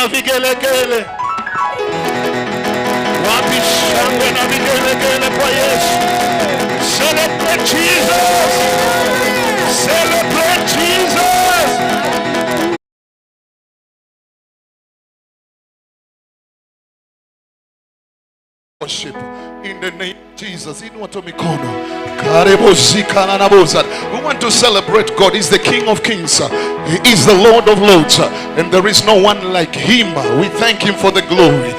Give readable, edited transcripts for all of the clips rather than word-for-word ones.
na vigelegele? Wapi shangwe na vigelegele kwa Yesu? Celebrate Jesus. Celebrate Jesus. Worship in the name of Jesus. We want to celebrate God. He's the King of Kings. He is the Lord of Lords. And there is no one like Him. We thank Him for the glory.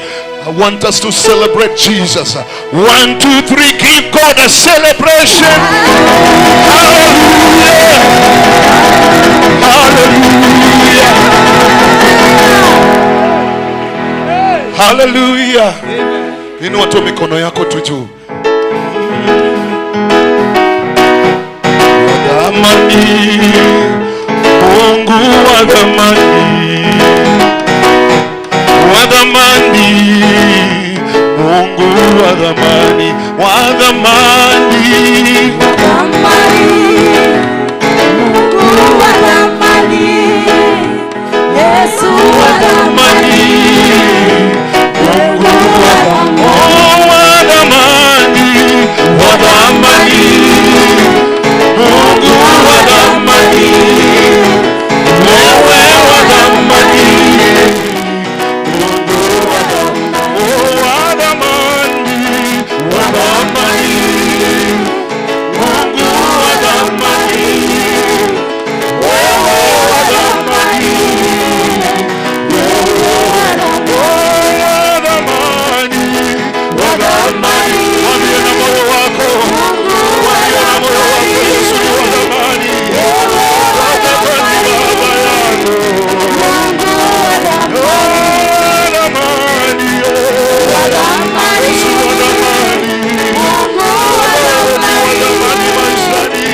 I want us to celebrate Jesus. 1, 2, 3. Give God a celebration. Hallelujah. Hallelujah. Hallelujah. Inua tu mikono yako tu juu. Wadhamani, Mungu wadhamani. Wadhamani, Mungu wadhamani. Wadhamani, Mungu wadhamani. Yesu wadhamani. Mungu wadhamani. Wadhamani, Mungu wadhamani. Wewe wadhamani. Mungu wadhamani. Wadhamani, Mungu wadhamani. Wewe wadhamani. Wadhamani. Mwambie na moyo wako. Mwambie na moyo wako, Yesu ni wadhamani. Wadhamani Baba yangu. Wadhamani. Yesu wadhamani. Wadhamani maishani.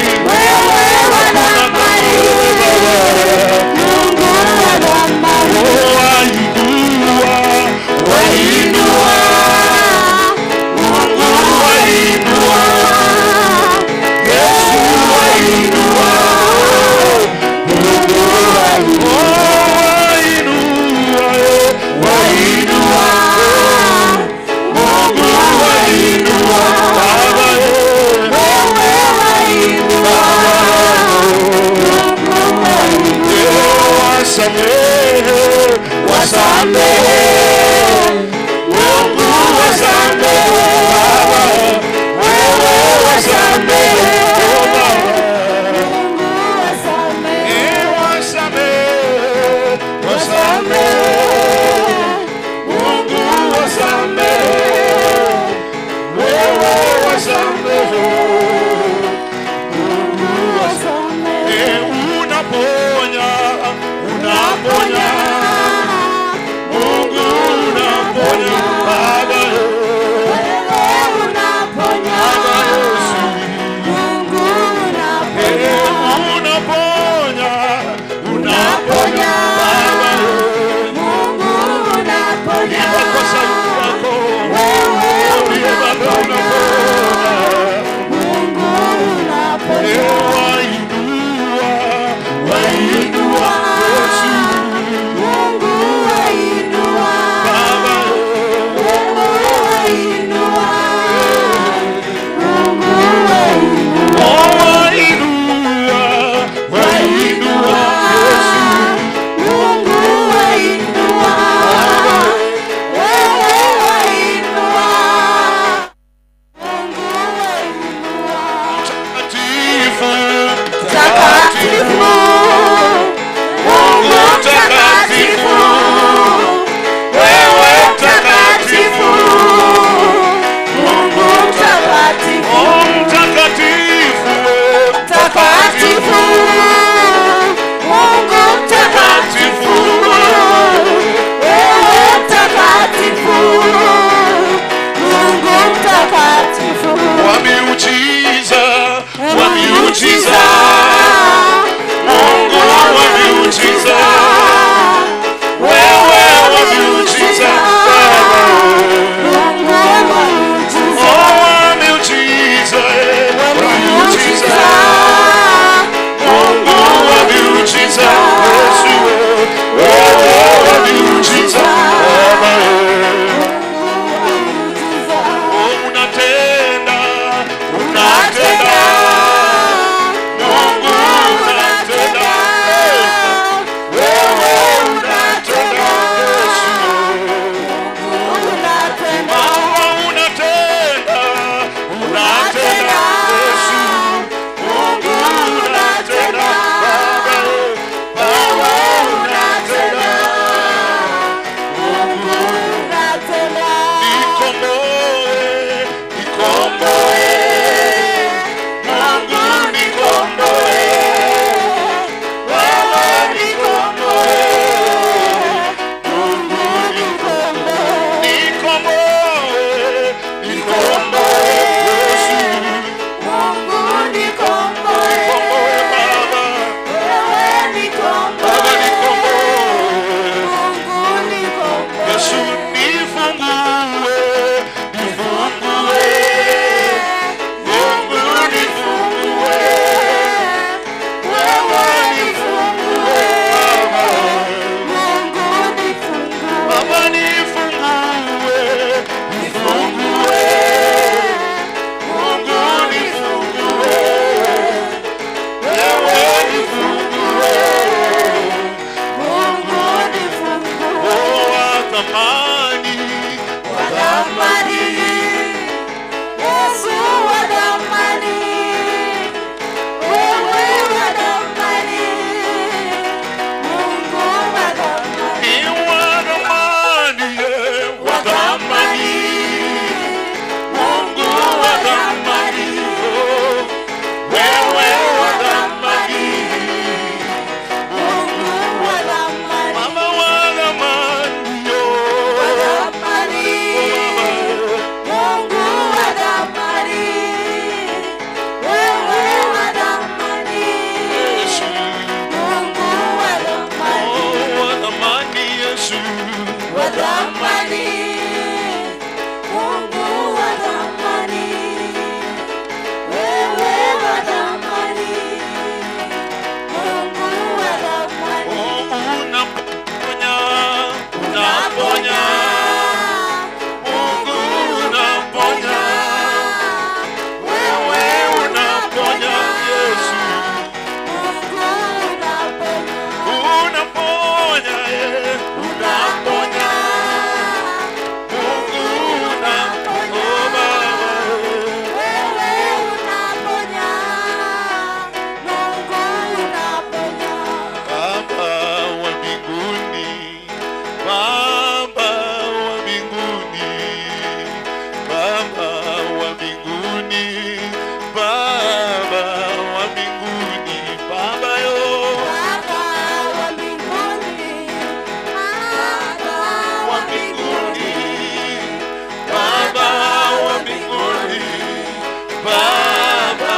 Baba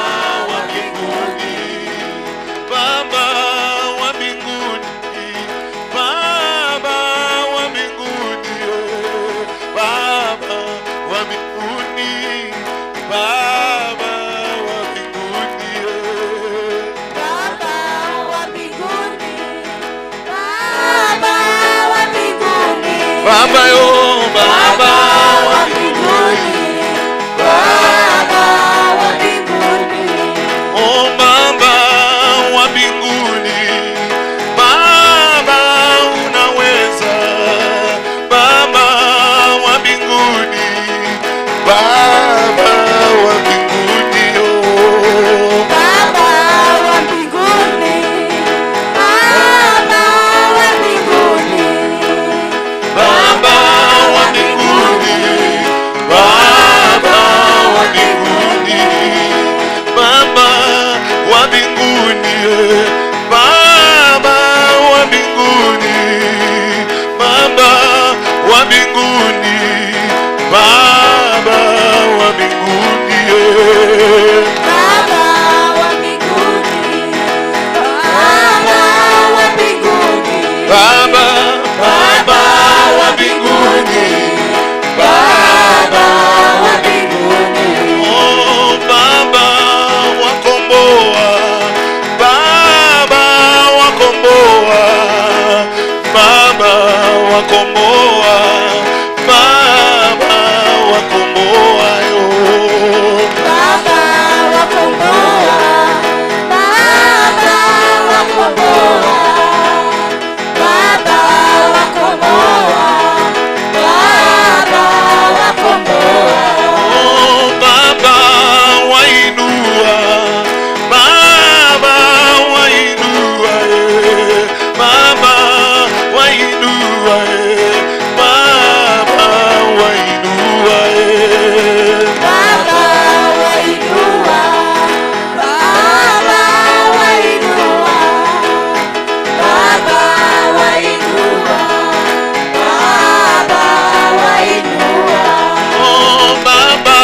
wa mbinguni, Baba wa mbinguni, Baba wa mbinguni, Baba wa mbinguni, Baba wa mbinguni, Baba wa mbinguni, Baba wa mbinguni, Baba yo, Baba wa mbinguni, Baba wa mbinguni, oh Baba wa mbinguni, Baba unaweza, Baba wa mbinguni, Baba wa mbinguni, oh Baba wa mbinguni, Baba wa mbinguni, Baba wa mbinguni, Baba wa mbinguni, Baba wa mbinguni, Baba wa mbinguni, Baba wa mbinguni, Baba wa mbinguni, Baba wa mbinguni, Baba wa mbinguni, Baba, Baba wa mbinguni, Baba wa mbinguni, oh Baba wakomboa, Baba wakomboa, Baba wakomboa, Baba wakomboa yo, Baba wakomboa, Baba wakomboa, Baba wakomboa, Baba wakomboa, oh Baba wainua, Baba wainua, Baba wainua, Baba wainua, Baba wainua, Baba wainua, Baba wainua, Baba wainua, oh Baba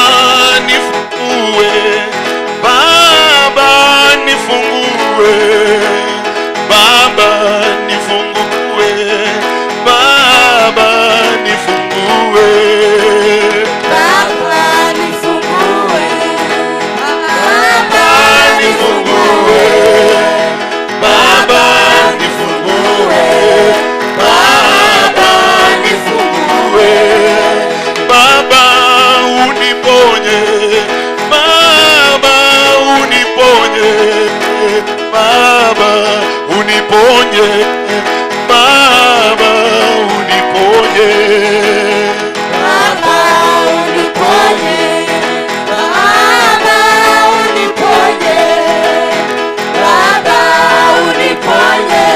nifungue, Baba nifungue, Baba nifungue, Baba nifungue, Baba nifungue, Baba nifungue, Baba nifungue, Baba nifungue, Baba uniponye, Baba uniponye, Baba uniponye, Baba uniponye, Baba uniponye, Baba uniponye, Baba uniponye,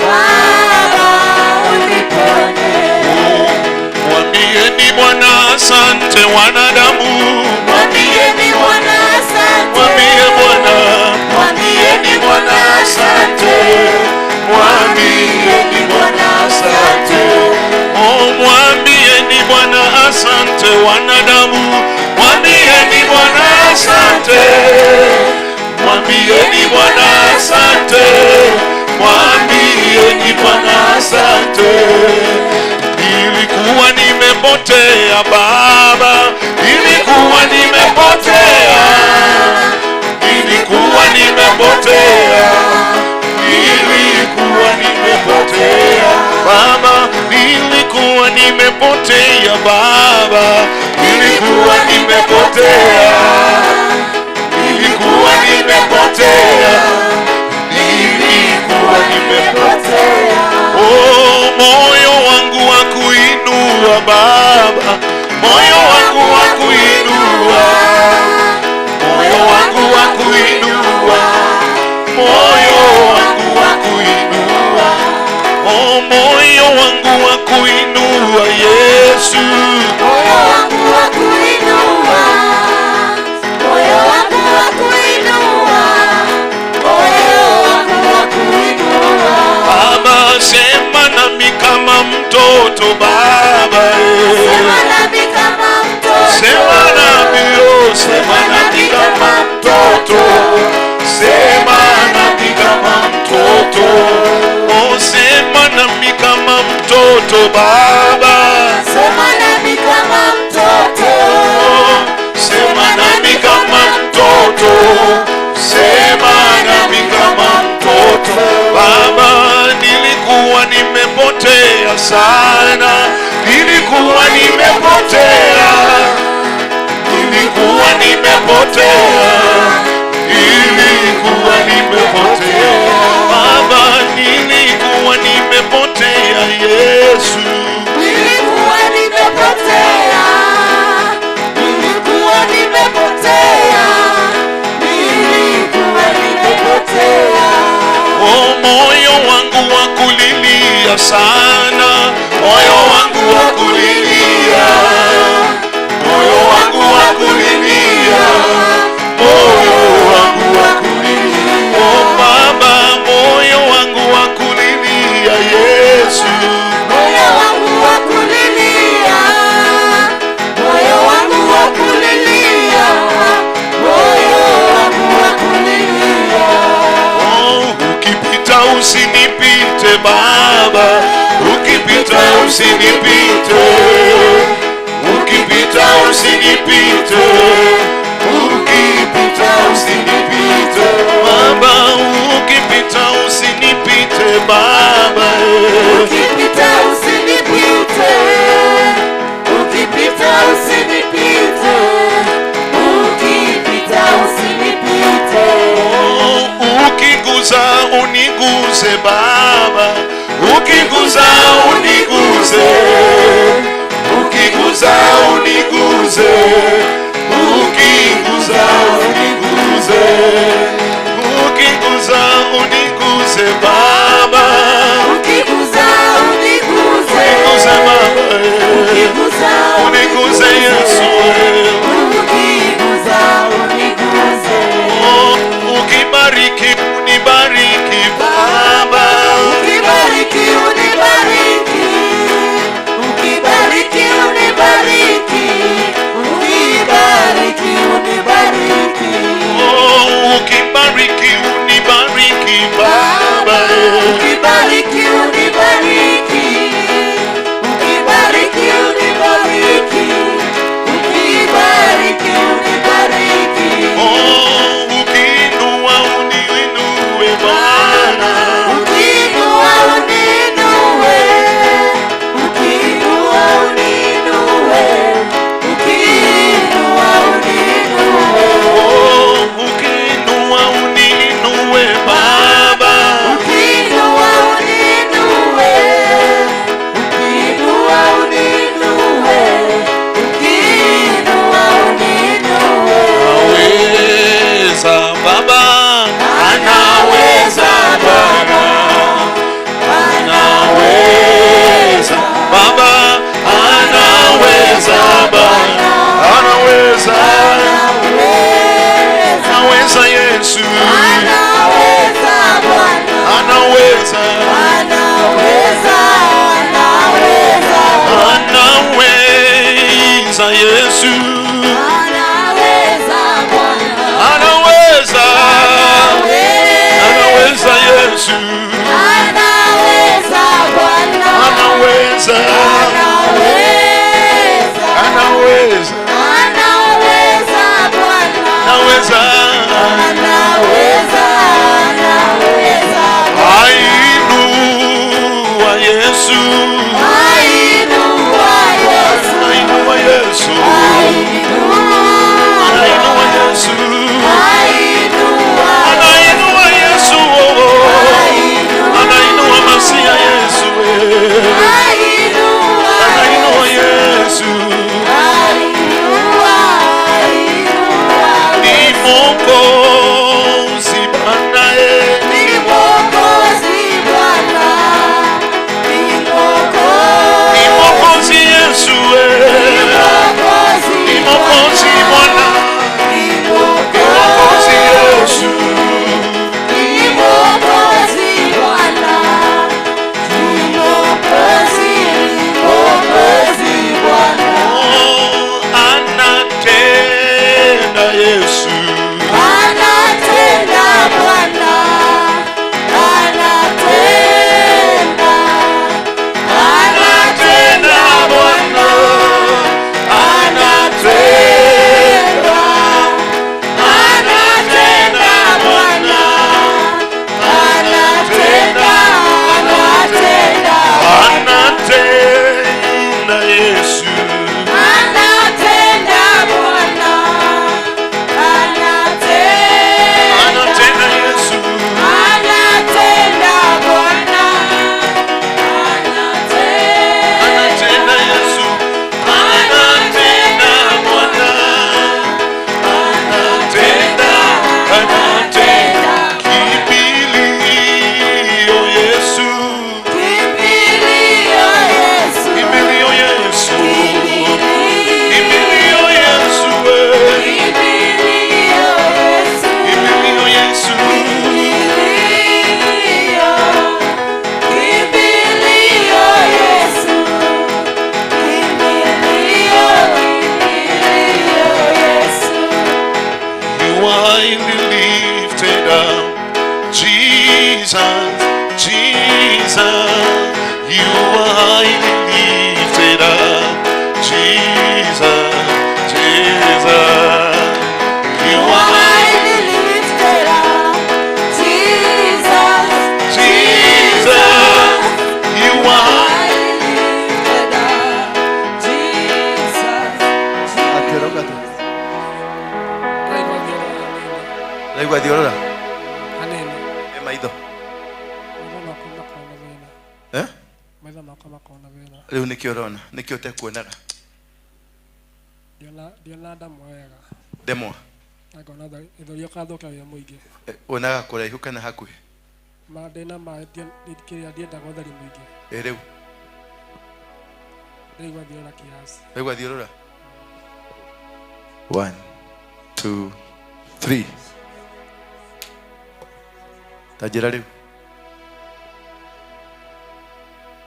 Baba uniponye. mwambieni Bwana asante wanadamu, Mwambieni Bwana asante, mwambie Bwana, mwambieni Bwana asante, mwambieni Bwana asante, oh mwambieni Bwana asante wanadamu, mwambieni Bwana asante, mwambieni Bwana asante, mwambieni Bwana asante. Nilikuwa nimepotea Baba, nilikuwa nimepotea, nilikuwa nimepotea, nilikuwa nimepotea Baba, nilikuwa nimepotea Baba, nilikuwa nimepotea, nilikuwa nimepotea, nilikuwa nimepotea. Oh, moyo wangu wa kuinua Baba, moyo wangu wa kuinua, moyo wangu wa kuinua, moyo wangu wa kuinua, oh moyo wangu wa kuinua Yesu, moyo wangu wa kuinua, moyo wangu wa kuinua, moyo wangu wa kuinua. Baba sema nami kama mtoto Baba, Sema nami kama mtoto, sema nami, oh sema nami Baba. Sema nami kama mtoto. Sema nami kama mtoto. Sema nami kama mtoto. Baba, nilikuwa nimepotea sana. Nilikuwa nimepotea. Nilikuwa nimepotea. Nilikuwa nimepotea. Baba, nilikuwa nimepotea Yesu. Nilikuwa nimepotea. Nilikuwa nimepotea. Nilikuwa nimepotea. Oh, moyo wangu wa kulilia sana. Moyo wangu wa kulilia. Moyo wangu wa kulilia. Moyo wangu wa kulilia. Oh Baba, moyo wangu wa kulilia Yesu. Moyo wangu wa kulilia. Moyo wangu wa kulilia. Moyo wangu wa kulilia. Oh, ukipita usinipite Baba. Ukipita usinipite. Ukipita usinipite. Ukipita usinipite Baba. Ukipita usinipite Baba. Ukipita usinipite. Ukipita usinipite. Ukipita usinipite. Oh, ukiguza uniguze Baba. Ukiguza uniguze. Ukiguza uniguze. Ukiguza uniguze. Ukiguza uniguze Baba. Ukiguza uniguze. Uniguze Baba. Ukiguza Uniguze Yesu. Ukiguza uniguze. Oh, ukibariki unibariki Baba. Ukibariki unibariki. Ukibariki unibariki. Ukibariki unibariki. Oh, ukibariki unibariki Baba. Ukibariki unibariki. Ukibariki unibariki. Ukibariki unibariki. Oh, ukiinua uniinue Bwana. Ukiinua uninue. Ukiinua uninue. Ukiinua uninue. Oh, ukiinua uniinue Baba. Ukiinua uninue. Ukiinua uninue. Ukiinua uninue. Anaweza Baba. Anaweza Baba. Anaweza Baba. Anaweza Baba. Anaweza. Anaweza Yesu. Anaweza Bwana. Anaweza. Anaweza. Anaweza Yesu. Anaweza Bwana. Anaweza. Anaweza Yesu. Anaweza Bwana. Anaweza. Anaweza. Anaweza. Anaweza Bwana. Anaweza. Anaweza. Anaweza Bwana. Ainua Yesu. Ainua Yesu. Ainua Yesu. Ainua. Ainua Yesu. Ainua. Anainua Yesu. Anainua Masia Yesu. Ainua. Anainua Yesu. Ainua. Ainua. Ni Mwokozi Bwana. Ni Mwokozi Bwana. Ni Mwokozi. Ni Mwokozi Yesu. Ni Mwokozi Ni Mwokozi Bwana. Ni Ni Mwokozi Yesu. Ni Mwokozi Bwana. Ni Mwokozi. Mwokozi Bwana. Oh, anatenda Yesu. Anatenda are highly lifted up. Jesus, Jesus, you are highly lifted up. Jesus, Jesus, you are highly lifted up. Jesus, Jesus, you are highly lifted up. Jesus, Akiroga tu. Raigua thiorora. Ema itho. Eh? Riu nikio urona, nikio tekuonaga. Demo. Onaga kuraihu kana hakuhi. Riu. Raigua thiorora. 1 2 3. Tajira riu.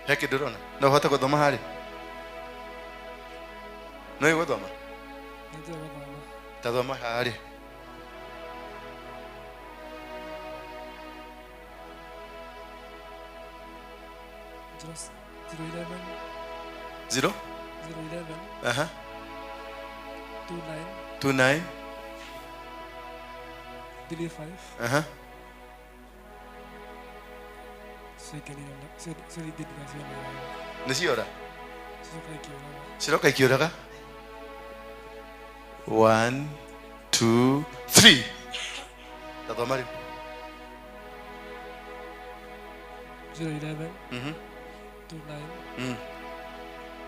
Heki ndurona. No hota guthoma hari. No iguthoma. Tathoma hari. Just 011. 0 011. 29 35. Nisiora. Siroka ikiuraga. 1 2 3. Tathoma riu. 011. 29.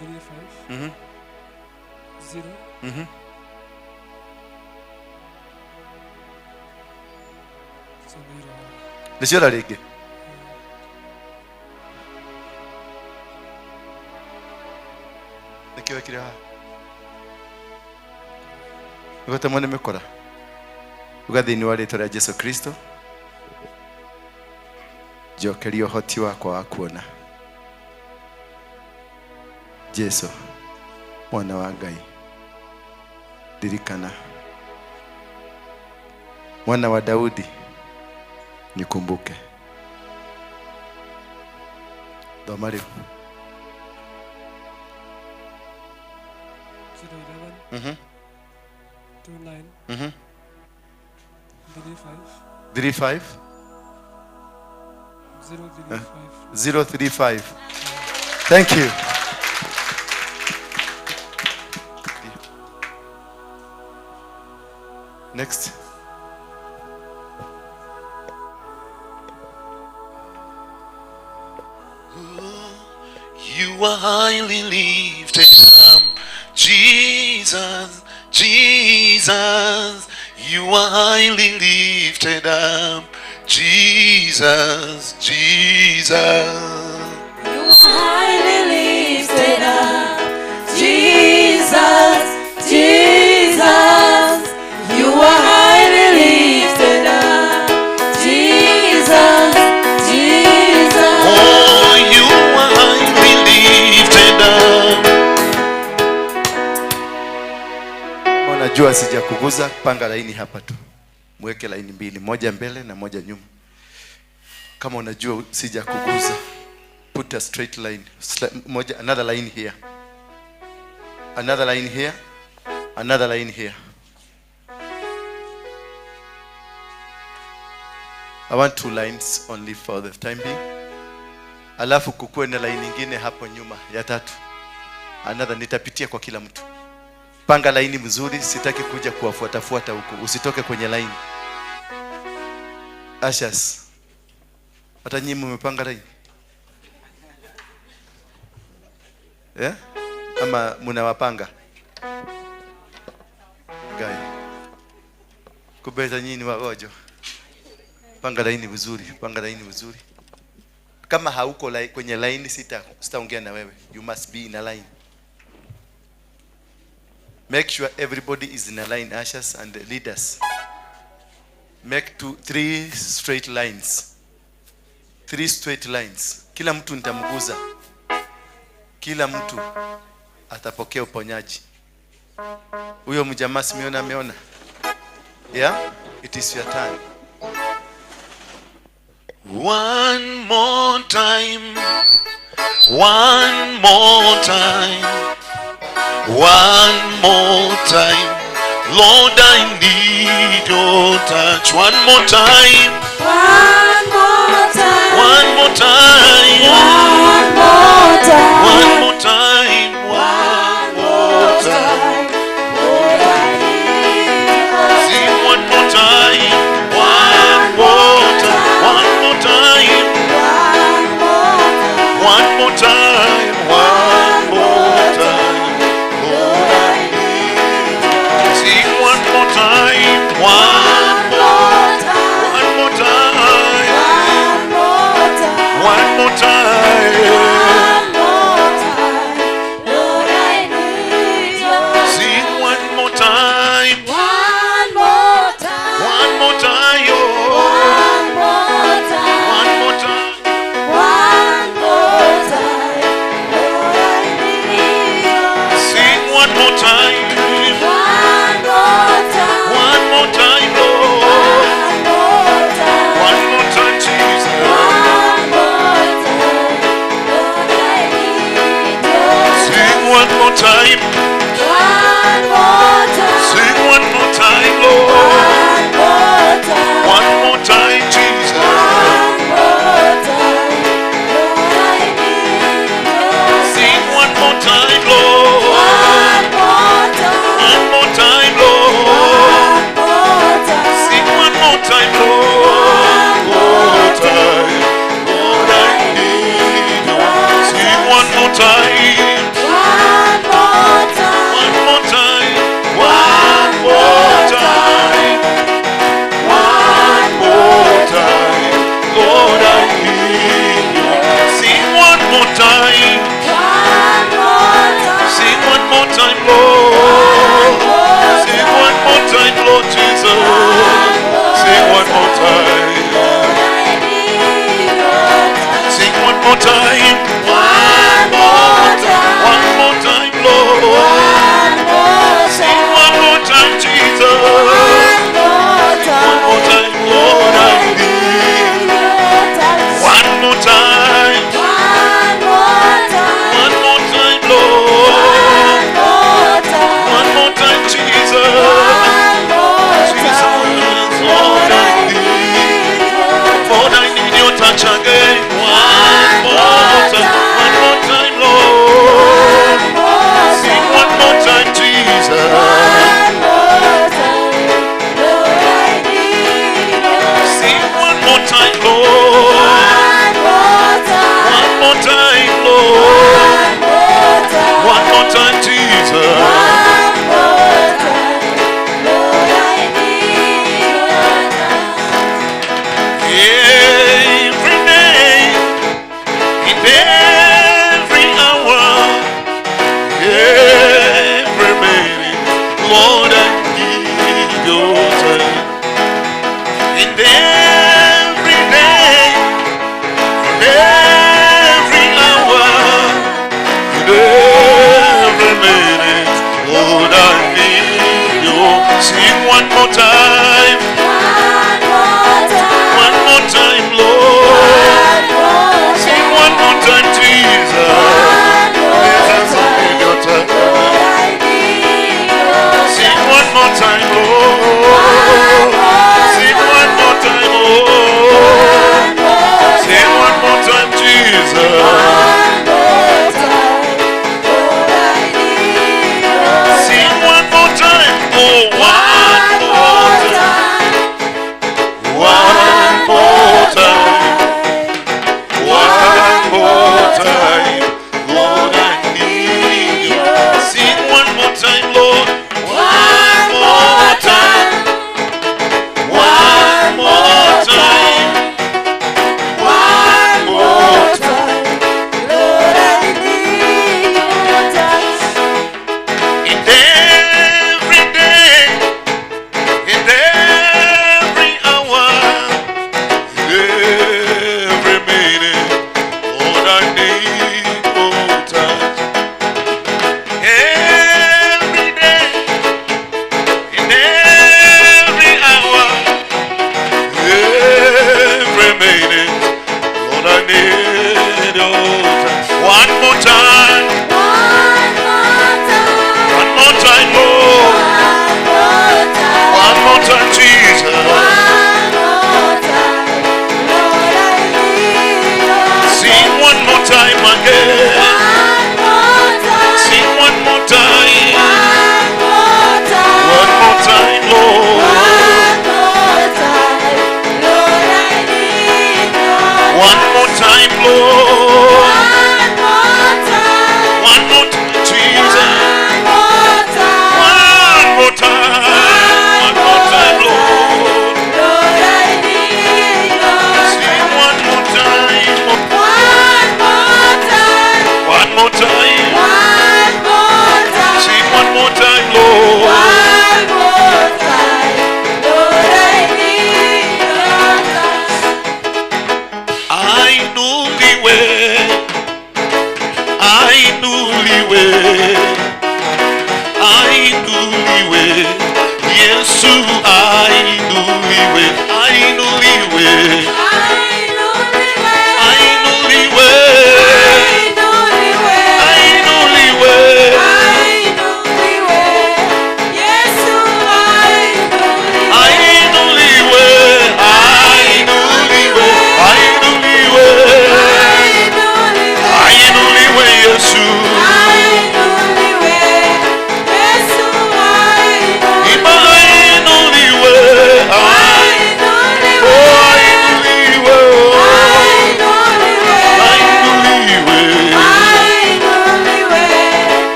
35. 0. Nisiora ringi. Nikio wekire haha. Ugatemwo nĩ mĩkora. Uga thĩinĩ wa rĩĩtwa rĩa Jesu Kristo. Njokeria ũhoti wakwa wa kuona. Jesu, mwana wa Ngai. Dirikana. Mwana wa Daudi. Nikumbuke. Thoma riu. 011. 29. 35 035. Thank you. Next. You are highly lifted up. Jesus, Jesus, you are highly lifted up. Jesus, Jesus. you are highly lifted up. Jesus, Jesus, you are highly lifted up. Jesus, Jesus. Oh, you are highly lifted up. Unajua sijakuguza, panga laini hapa tu. Mweke laini mbili, moja mbele na moja nyuma. Kama unajua sijakuguza, put a straight line. Moja, another line here. Another line here. Another line here. I want 2 lines only for the time being. Alafu kukuwe na line nyingine hapo nyuma ya 3. Another, nitapitia kwa kila mtu. Panga laini mzuri, sitaki kuja kuwafuata huko. Usitoke kwenye line. Ashas. Hata nyinyi mmepanga line? Ama mnawapanga? Gai. Kubeta nyinyi wagojo. Panga laini vizuri, panga laini vizuri. Kama hauko kwenye line sitaongea na wewe. You must be in a line. Make sure everybody is in a line, ushers and the leaders. Make 3 straight lines. 3 straight lines. Kila mtu nitamguza. Kila mtu atapokea uponyaji. Huyo mjamaa Simeona ameona. Yeah, it is your turn. One more time. One more time. One more time. Lord, I need your touch. One more time. One more time. One more time. One more time. One more time. One more time. Lord, I need your Sing one more time. One more time. One more time. One more time. One more time. Lord, I need you. Sing one more time. One more time. One more time. One more time.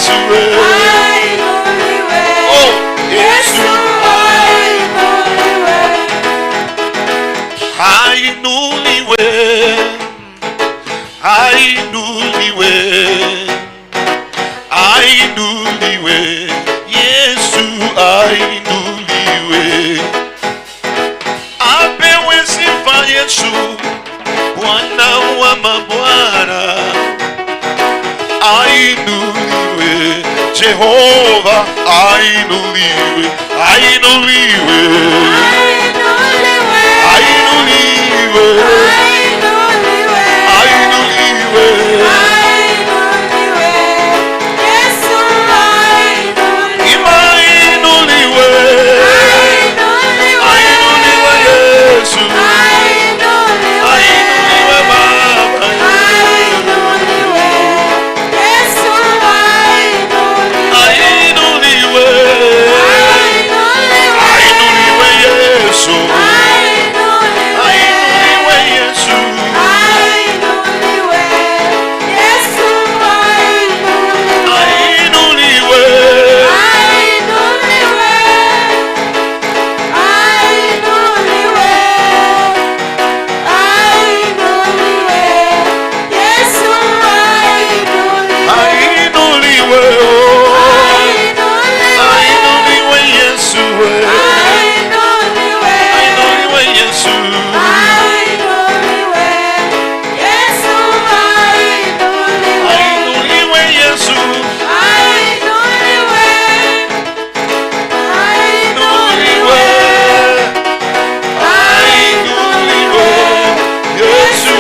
Yesu Ainuliwe. Oh, Yesu ainuliwe. ainuliwe, ainuliwe, ainuliwe, Yesu ainuliwe, apewe sifa Yesu, Bwana wa mabwana, ainuliwe, Jehova ainuliwe, ainuliwe, Ainuliwe. ainuliwe, Ainuliwe. ainuliwe, Ainuliwe. Yesu ainuliwe. imainuliwe, Ainuliwe. ainuliwe Yesu, Ainuliwe. ainuliwe Baba, Ainuliwe. Yesu ainuliwe. ainuliwe, ainuliwe Yesu, ainuliwe Yesu, Ainuliwe. Yesu ainuliwe. ainuliwe, ainuliwe, ainuliwe Yesu, ainuliwe Yesu, ainuliwe Yesu, ainuliwe, ainuliwe Yesu,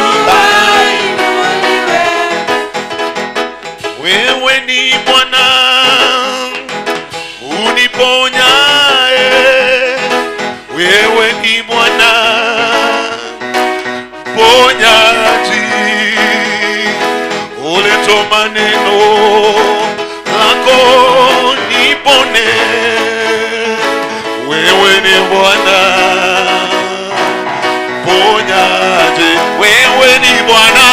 wewe ni Bwana uniponyaye, wewe ni Bwana ponyaji, uleta maneno lako nipone, wewe ni Bwana ponyaji, wewe ni Bwana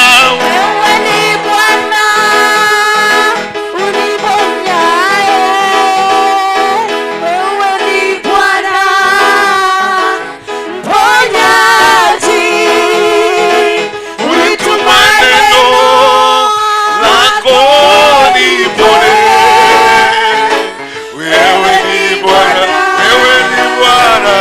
ulituma neno lako nipone, wewe ni Bwana, wewe ni Bwana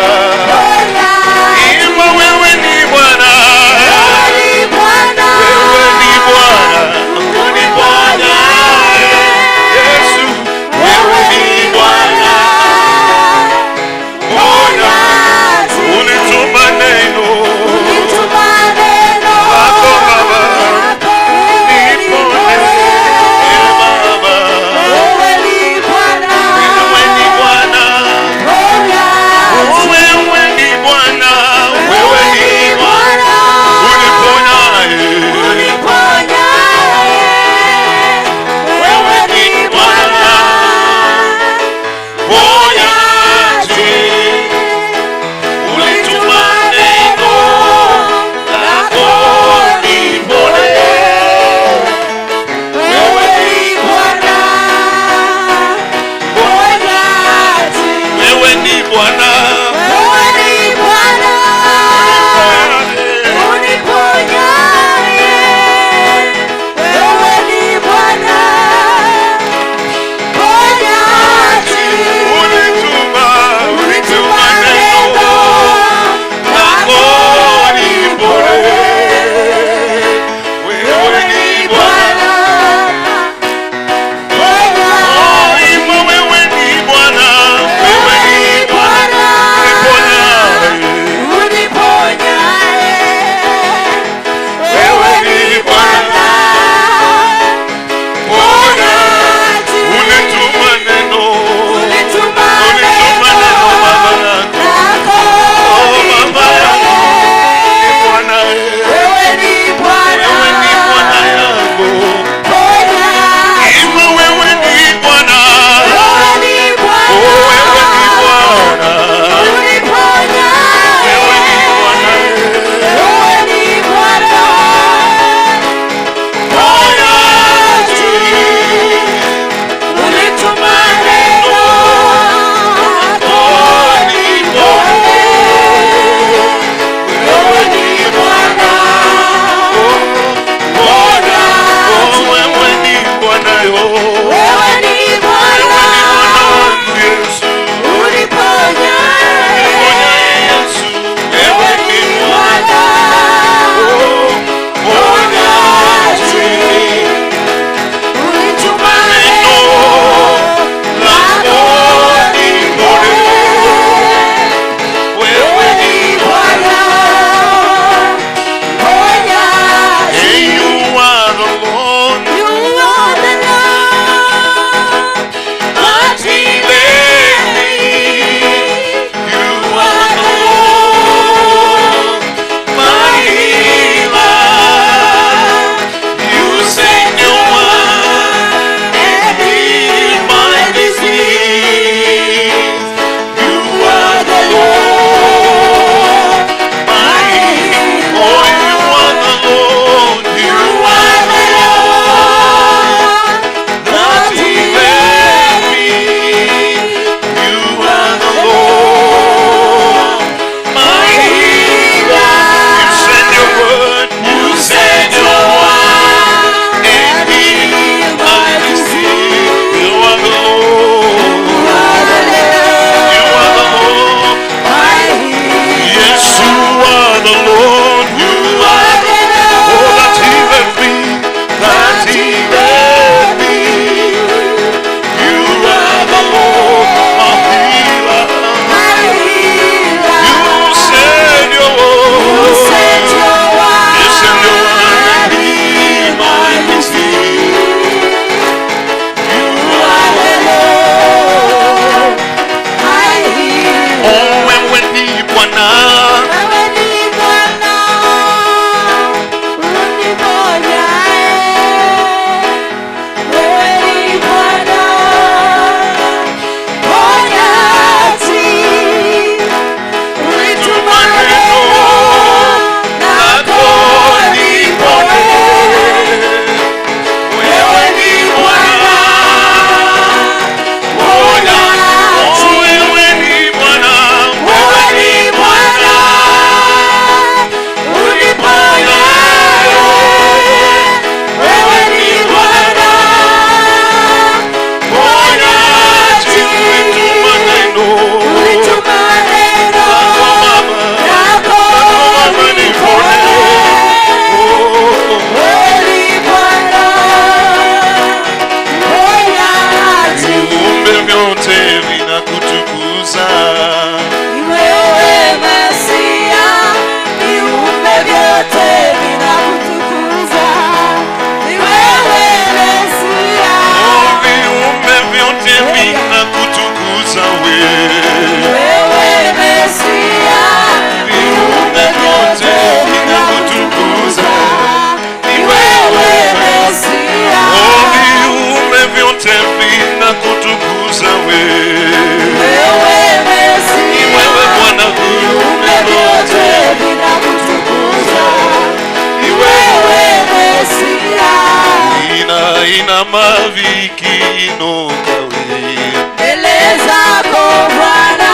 inama vikiinuka wewe. Mbele zako Bwana,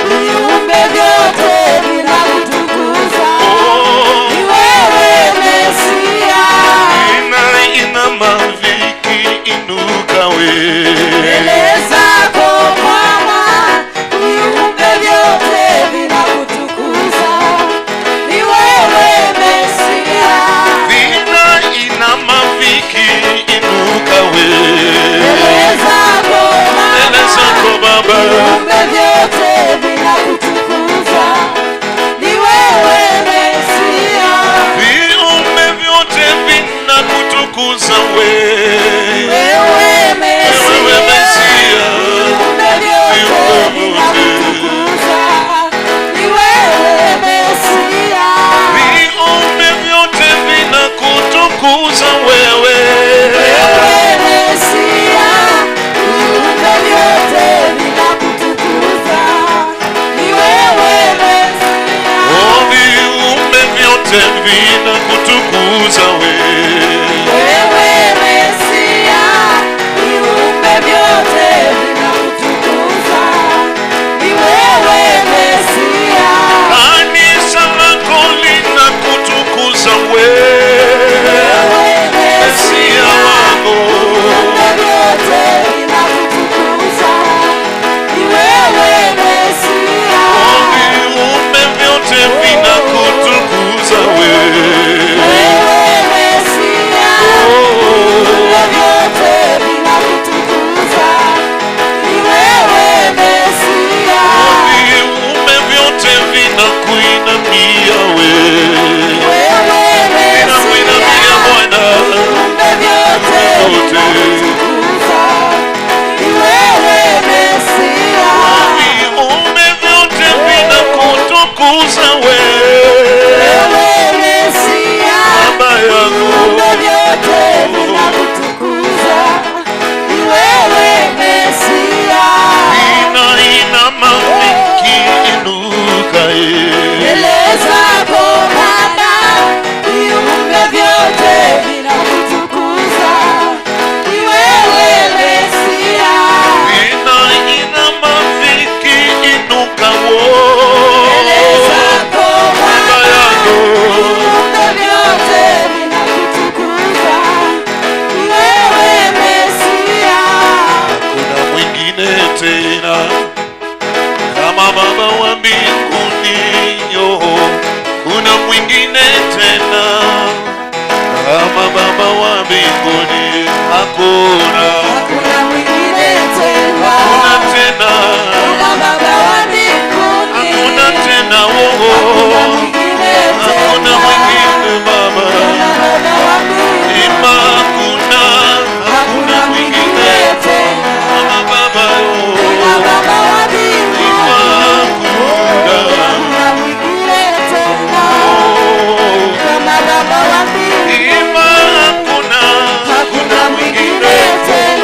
viumbe vyote vinakutukuza. Ni wewe Mesia. Inama vikiinuka wewe. Mbele zako Bwana, viumbe vyote vinakutukuza. Ni wewe Mesia. Inama vikiinuka wewe. Mbele zako Baba, viumbe vyote vinakutukuza. Ni wewe Mesia. viumbe vyote vinakutukuza wewe. Wewe Mesia. Viumbe vyote vinakutukuza. Ni wewe Mesia. Viumbe vyote vinakutukuza wewe. Wewe Mesia. Viumbe vyote vinakutukuza. Ni wewe Mesia. Oh, viumbe vyote vinakutukuza wewe. Wewe Mesia. Viumbe vyote vinakutukuza. Ni wewe Mesia. Kanisa lako linakutukuza wewe. Wewe Mesia wangu. viumbe vyote vinakutukuza. Ni wewe Mesia. Oh, viumbe vyote vinakutukuza wewe. Wewe Mesia. Viumbe vyote vinakutukuza. Ni wewe Mesia. Viumbe vyote vinakuinamia wewe. Wewe Vinakuinamia Mesia. Bwana. Viumbe vyote vinakutukuza. Ni wewe Mesia. Viumbe vyote vinakutukuza wewe. Wewe Mesia. Baba yangu. Viumbe vyote vinakutukuza. Ni wewe Mesia. Inama vikiinuka Mbele zako Bwana, viumbe vyote vinakutukuza. Ni wewe Mesia. inama vikiinuka Mbele zako Baba Bwana, yangu. viumbe vyote vinakutukuza. Ni wewe Mesia. Kuna mwingine tena kama Baba wa mbinguni, yo. Kuna mwingine tena kama Baba wa mbinguni, hakuna. Hakuna mwingine tena. Hakuna tena. Kama Baba wa mbinguni. Hakuna tena, oh. Hakuna mwingine Hakuna tena. mwingine Baba. Kama Baba wa mbinguni. Ima hakuna. Hakuna Hakuna mwingine mwingine tena. kama Baba, Kama oh. Baba wa mbinguni. Ima hakuna. Hakuna mwingine tena. Oh. Kama Baba wa mbinguni. Ima hakuna. Hakuna mwingine tena.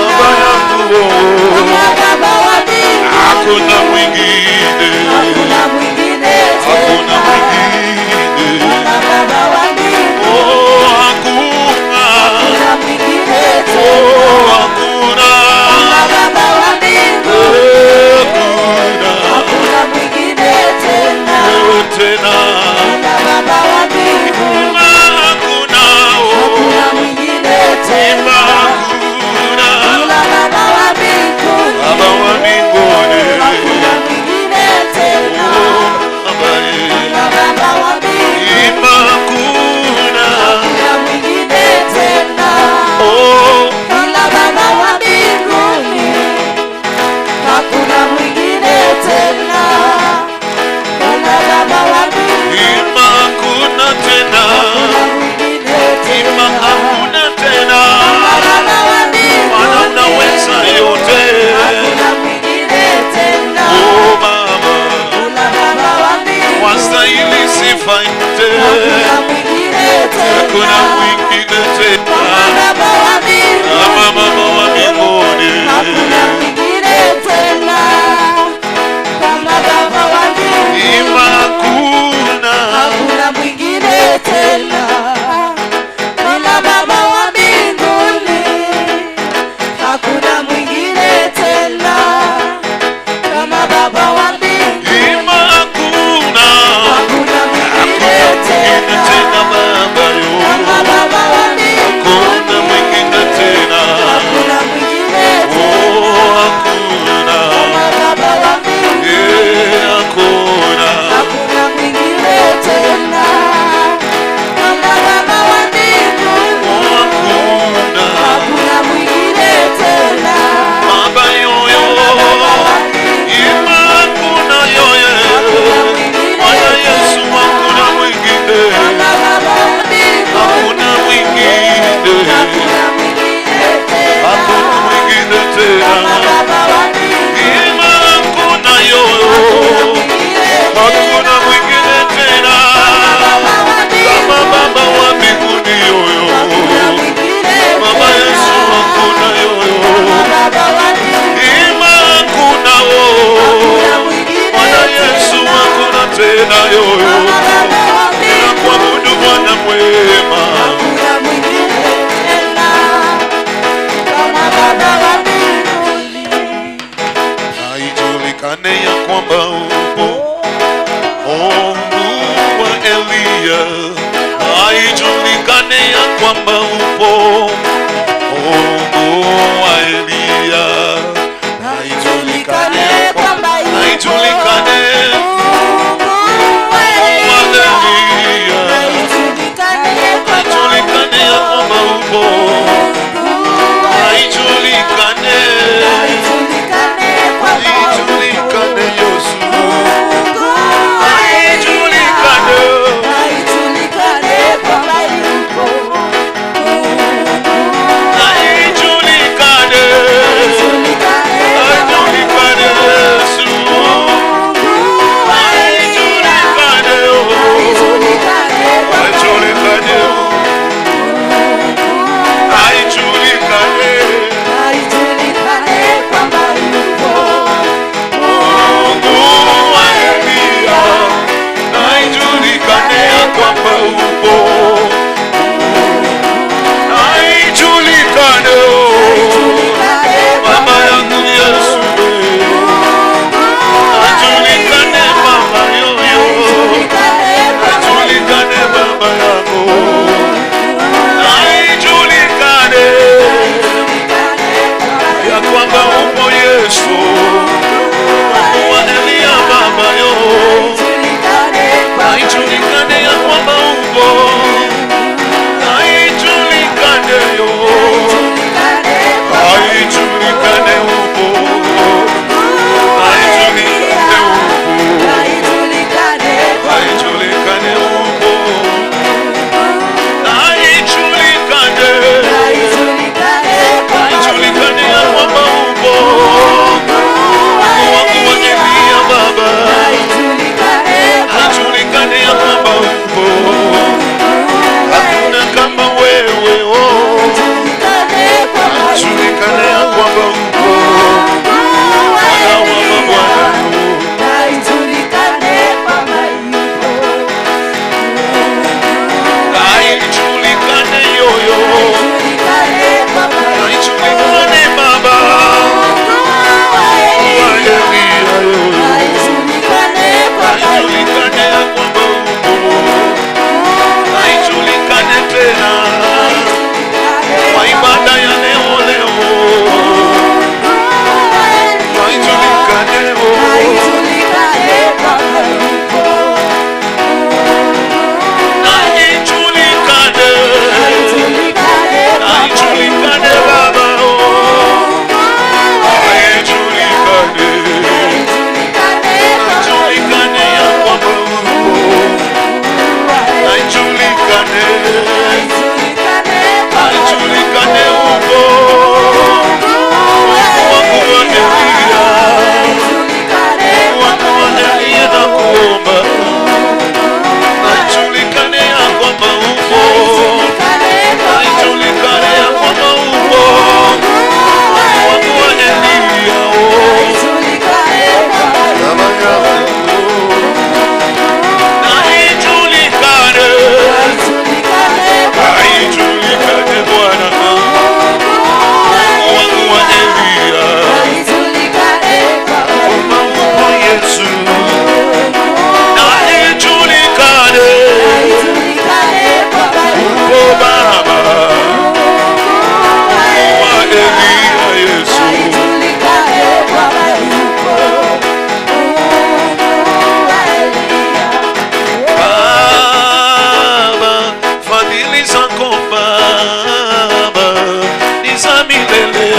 Yesu, wa Elia Baba yo, haijulikane ya kwamba upo, haijulikane yo, haijulikane upo, haijulikane upo, haijulikane upo, haijulikane, haijulikane ya kwamba upo, wangu wa Elia Baba, haijulikane ya kwamba upo, hakuna kama wewe, oh, haijulikane ya kwamba upo, Bwana wa mabwana, haijulikane yoyo, haijulikane Baba, wa Elia yoyo, haijulikane ya kwamba upo, haijulikane tena kwa ibada ya leo leo, haijulikane oh, haijulikane, haijulikane Baba oh, haijulikane, haijulikane ya kwamba upo, haijulikane, haijulikane upo, wangu wa Elia, wangu wa Elia na kuomba, haijulikane ya kwamba upo, haijulikane ya kwamba upo, wangu wa Elia oh, Baba yangu, haijulikane, haijulikane Bwana, wangu wa Elia, kwamba upo Yesu, haijulikane, upo Baba, wa Elia Yesu, Baba, fadhili zako Baba ni za milele,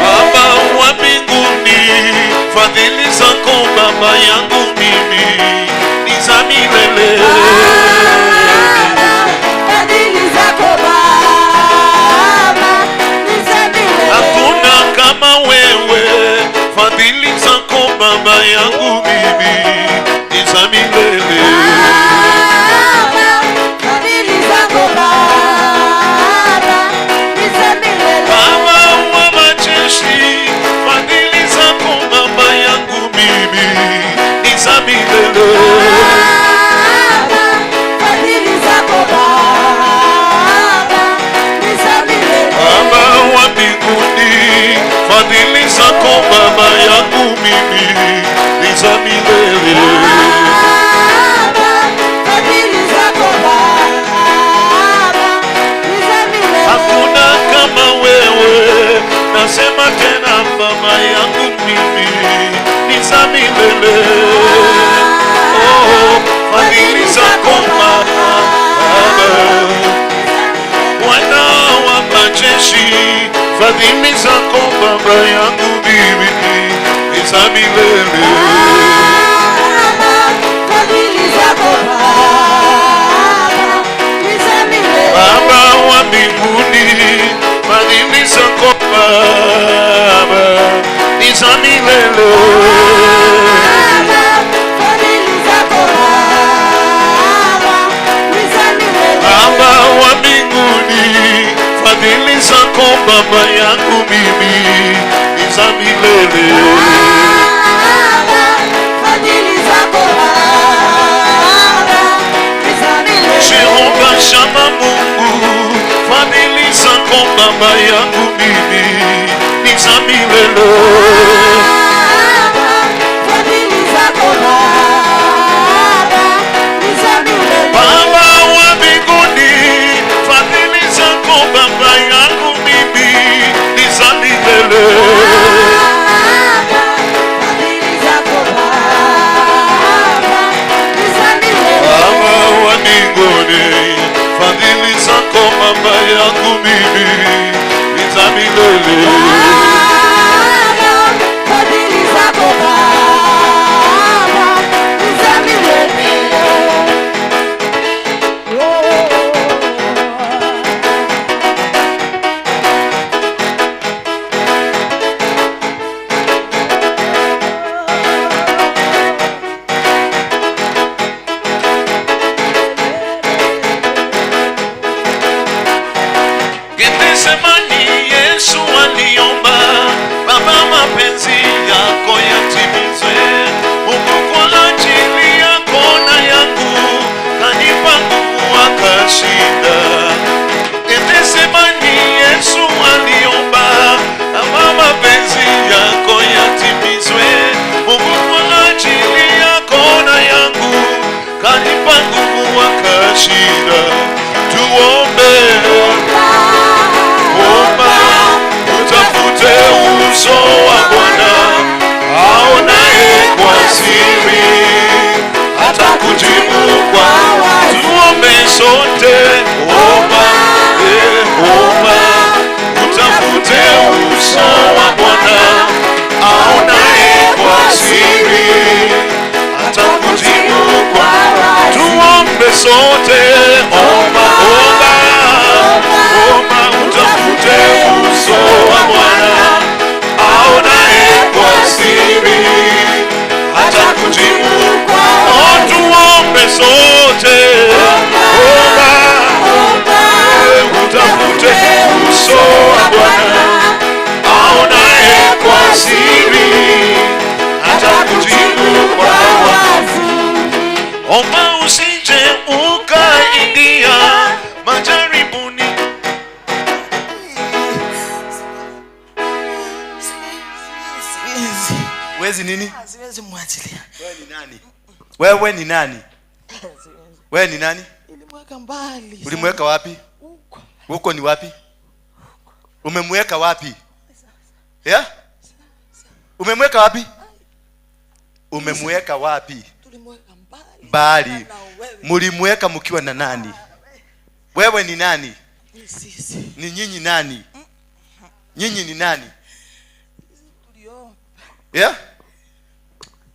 Baba wa mbinguni, fadhili zako Baba yangu mimi ni za milele, hakuna kama wewe, fadhili zako Baba yangu mimi ni za milele, Baba wa majeshi, fadhili zako Baba yangu mimi ni za milele, Baba wa mbinguni, fadhili zako Baba yangu mimi ni za milele, hakuna kama wewe, nasema tena Baba yangu mimi ni za milele, oh, fadhili zako Baba, Bwana wa majeshi, fadhili zako Baba yangu mimi ni za milele, Baba wa mbinguni, fadhili zako Baba ni za milele, Baba wa mbinguni, fadhili zako Baba yangu mimi ni za milele, Jehova Shama Mungu, fadhili zako Baba yangu mimi ni za milele, Baba wa mbinguni, siri, atakujibu kwa wazi. Tuombe sote, omba, omba, utafute uso wa Bwana aonaye kwa siri, atakujibu kwa wazi. Tuombe sote, omba, omba, omba, utafute uso wa Bwana aonaye kwa siri, atakujibu kwa wazi. Tuombe sote, omba, utafute uso wa Bwana aonaye kwa siri, atakujibu kwa wazi. Omba usije ukaingia majaribuni. Wezi nini? Siwezi mwachilia. Wewe ni nani? Wewe ni nani? Wewe ni nani? Nilimweka mbali. Ulimweka wapi? Huko ni wapi? Umemweka wapi? Yeah? Umemweka wapi? Umemweka wapi? Tulimweka mbali. Mbali. Mulimweka mkiwa na nani? Wewe ni nani? Ni sisi. Ni nyinyi nani? Nyinyi ni nani? Tuliomba. Yeah?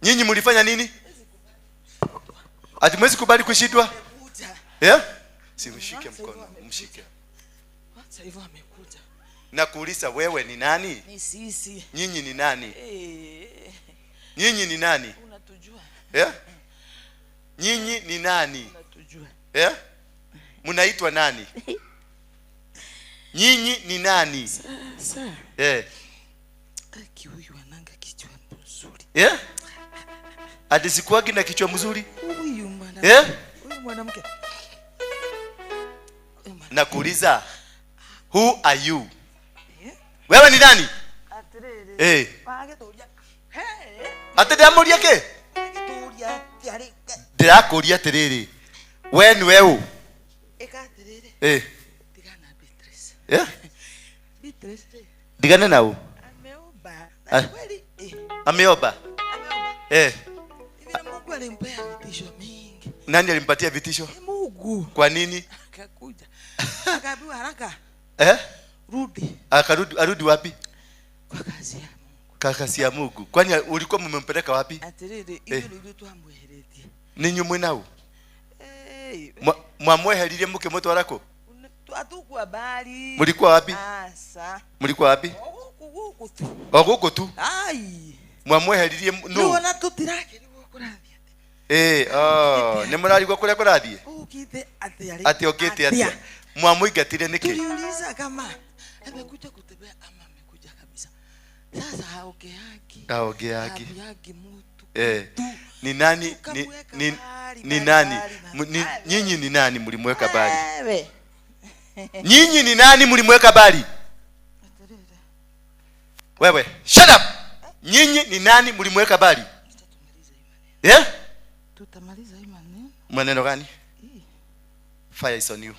Nyinyi mlifanya nini? Ati mwezi kubali kushindwa? Yeah? Si mshike mkono, mshike. Sasa hivyo amekuja. Na kuuliza wewe ni nani? Ni sisi. Nyinyi ni nani? Nyinyi ni nani? Unatujua. Yeah? Nyinyi ni nani? Unatujua. Yeah? Mnaitwa nani? Nyinyi ni nani? Sasa. Eh. Aki huyu ananga kichwa mzuri. Yeah? Ati sikuagi na kichwa mzuri? Huyu mwanamke. Yeah? Huyu mwanamke. Nakuuliza, who are you? Wewe ni nani? Atirere. Eh. Atadamuria ke? Ndirakuria atiriri. We ni wewe. Ekatirere. Eh. Tigana Beatrice. Yeah? Beatrice. Digana nao. Ameomba. Ah. Kweli? Ameomba. Ameomba. Eh. Mungu alimpea vitisho mingi. Nani alimpatia vitisho? Mungu. Kwa nini? Akakuja. Akaambiwa haraka. Eh? Rudi. Arudi wapi? Kwa kazi ya Mungu. Kazi ya Mungu. Kwani ulikuwa mmempeleka wapi? Atirere, hiyo ndio twamweheretie. Ninyi mwenao. Eh. Mwamwehererie mke moto warako? Atukwa bali. Mlikuwa wapi? Asa. Mlikuwa wapi? Huko tu. Huko tu. Ai. Mwamwehererie no. Yona tutirake ni gukurathia. Ni murari gwa kuria kurathie. Ukite atia. Ati okite atia. Mwamuigatire niki? Tuliuliza kama amekuja kutembea ama amekuja kabisa. Sasa haogeaki. Haogeaki. Haogeaki mtu. Ni nani ni nani? Nyinyi ni nani mlimweka bali? Wewe. Nyinyi ni nani mlimweka bali? Wewe, shut up. Nyinyi ni nani mlimweka bali? Yeah? Tutamaliza hii maneno. Maneno gani? Fire is on you.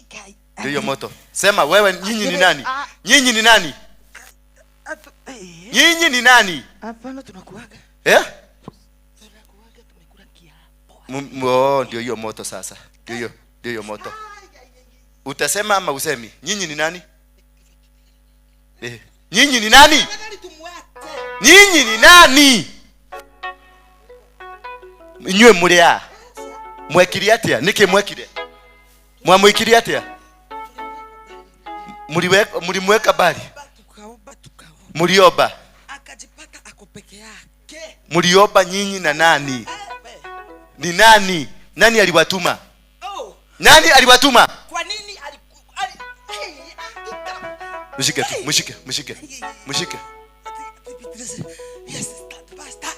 Kai. Ndio moto. Sema wewe nyinyi ni nani? Nyinyi ni nani? Nyinyi ni nani? Hapana tunakuaga. Yeah? Tunakuaga tumekula kiapo. Ndio hiyo moto sasa. Ndio hiyo moto. Utasema ama usemi? Nyinyi ni nani? Nyinyi ni nani? Nyinyi ni nani? Nywe muria. Mwekiri atia? Niki mwekire? Mwamwikiri atia? Mulimweka bali? Tukaomba. Mulioba? Akajipata ako peke yake. Mulioba nyinyi na nani? Ni nani? Nani aliwatuma? Nani aliwatuma? Kwa nini Mshike tu, mshike. Yes, basta.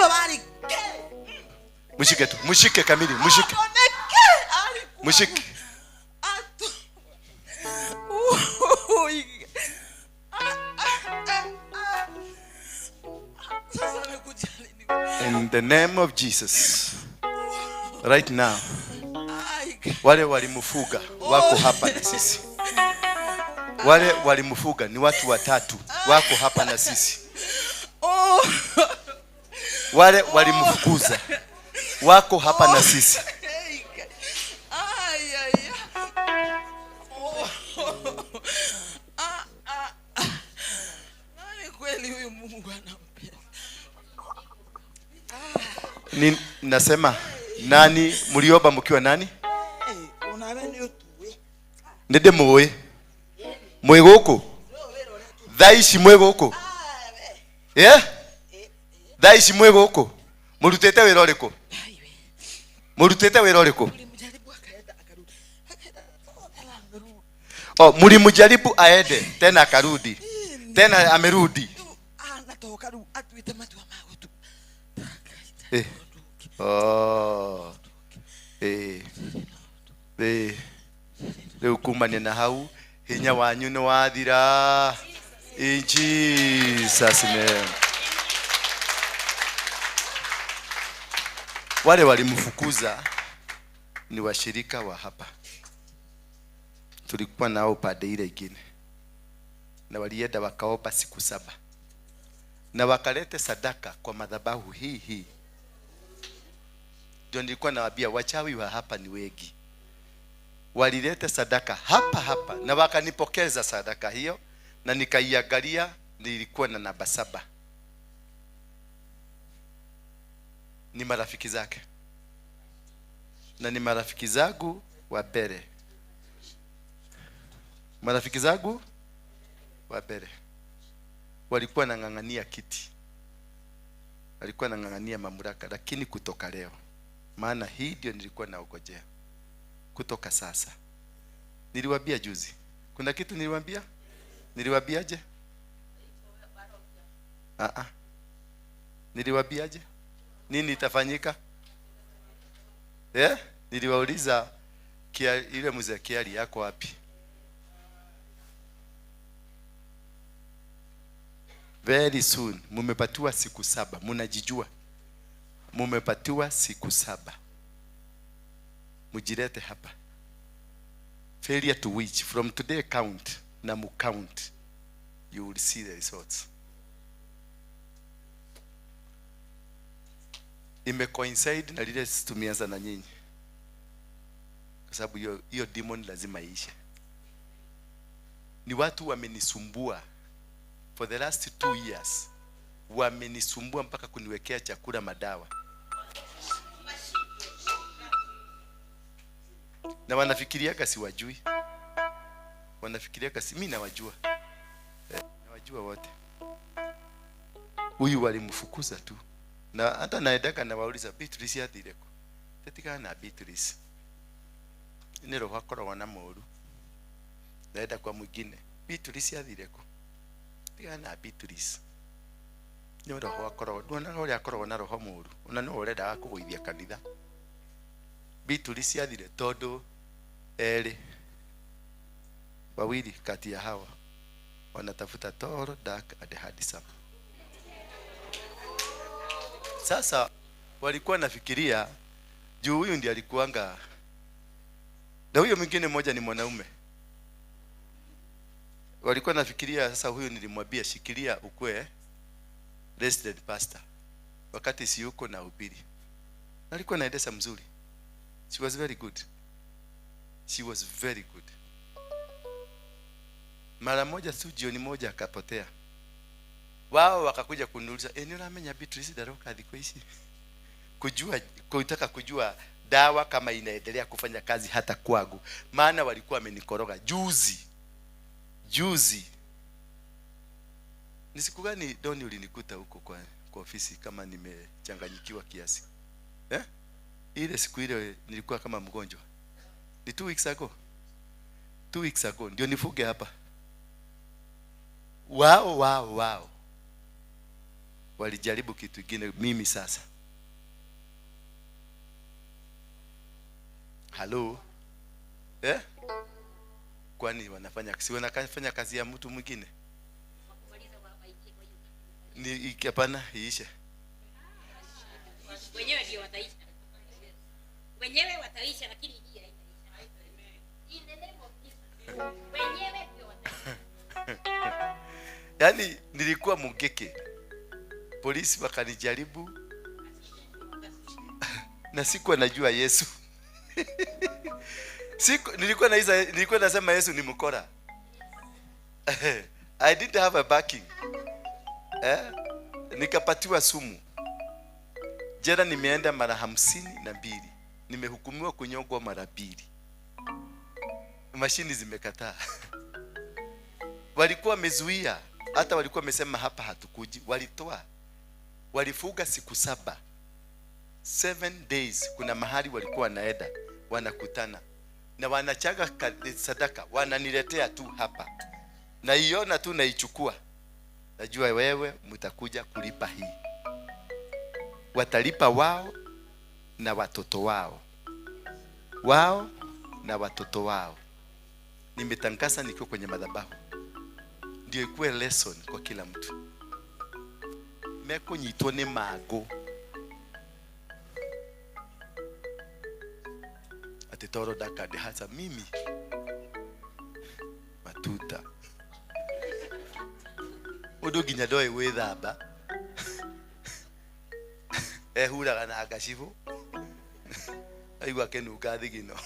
Bali. Mshike tu, mshike kamili, mshike. Mshike. In the name of Jesus. Right now. Wale walimfuga wako hapa na sisi. Wale walimfuga ni watu watatu wako hapa na sisi. Wale walimfukuza wako hapa na sisi. Kweli huyu Mungu anampenda. Nasema nani mliomba mkiwa nani? Ndede moe. Mwegoko. Dhaishi mwegoko. Dhaishi mwegoko. Murutete wira uriko? Murutete wira uriko? Oh, mlimjaribu aende tena akarudi. Tena amerudi. Anatoka atuite matu amago tu. Oh. Leo kumane na hau hinya wanyu ni wathira. In Jesus name. Wale walimfukuza ni washirika wa hapa. Tulikuwa nao pande ile nyingine. Na walienda wakaomba siku 7. Na wakalete sadaka kwa madhabahu hii. Ndio nilikuwa nawaambia wachawi wa hapa ni wengi. Walilete sadaka hapa na wakanipokeza sadaka hiyo na nikaiangalia, nilikuwa na namba 7. Ni marafiki zake. Na ni marafiki zangu wa mbele. Marafiki zangu wa mbele. Walikuwa nang'ang'ania kiti. Walikuwa nang'ang'ania mamlaka, lakini kutoka leo, maana hii ndio nilikuwa naogojea. Kutoka sasa. Niliwaambia juzi. Kuna kitu niliwaambia? Niliwaambiaje? Niliwaambiaje? Nini itafanyika? Niliwauliza ile mzee Kiali yako wapi? Very soon mumepatiwa siku 7. Mnajijua? Mumepatiwa siku 7. Mujirete hapa. Failure to which from today count na mu count, you will see the results. Ime coincide na lile tumeanza na nyinyi, kwa sababu hiyo demon lazima iishe. Ni watu wamenisumbua for the last 2 years. Wamenisumbua mpaka kuniwekea chakula, madawa. Na wanafikiriaga siwajui. Wanafikiriaga mimi nawajua. Nawajua wote. Huyu walimfukuza tu. Na hata naendaka na wauliza Beatrice yathireko. Tetika na Beatrice. Ni roho akoro na moru. Naenda kwa mwingine. Beatrice yathireko. Tetika na Beatrice. Ni roho akoro. Ndona uri akoro na roho moru. Ona no urenda akugwithia kanitha. Beatrice yathire todo wawili kati ya hawa wanatafuta toro, dark and handsome. Sasa walikuwa nafikiria juu huyu ndiye alikuanga, na huyo mwingine mmoja ni mwanaume. Walikuwa nafikiria sasa huyu nilimwambia shikilia ukwe resident pastor wakati si yuko na ubiri. Alikuwa naendesha mzuri. She was very good. She was very good. Mara moja tu jioni moja akapotea. Wao wakakuja kuniuliza, "Ni unamenya Beatrice Daroka adikoishi?" Kutaka kujua dawa kama inaendelea kufanya kazi hata kwangu. Maana walikuwa wamenikoroga juzi. Ni siku gani Doni ulinikuta huko kwa ofisi kama nimechanganyikiwa kiasi? Ile siku ile nilikuwa kama mgonjwa. Ni 2 weeks ago. 2 weeks ago ndio nifuge hapa. Wow. Walijaribu kitu kingine mimi sasa. Hello? Kwani wanafanya kazi ya mtu mwingine? Ni ikapana iishe. Wenyewe ndio wataisha. Wenyewe wataisha, lakini hii haitaisha. In the name of Jesus. Wenyewe ndio wataisha. Yaani nilikuwa mugeke. polisi wakanijaribu na sikuwa najua Yesu. Nilikuwa nasema Yesu ni mkora. I didn't have a backing. Nikapatiwa sumu. Jela nimeenda mara 52. Nimehukumiwa kunyongwa mara 2. Mashini zimekataa. Walikuwa wamezuia, hata walikuwa wamesema hapa hatukuji, walitoa. Walifuga siku 7. 7 days kuna mahali walikuwa wanaenda, wanakutana. Na wanachaga sadaka, wananiletea tu hapa. Na iona tu naichukua. Najua wewe mtakuja kulipa hii. Watalipa wao na watoto wao. Wao na watoto wao. Nimetangaza nikiwa kwenye madhabahu. Ndio ikuwe lesson kwa kila mtu. Meko nyitone mago. Atitoro dakade hasa mimi. Matuta. Odo ginyadoe wethamba. Ehuraga na agashivu. Aigua kenuka thigino.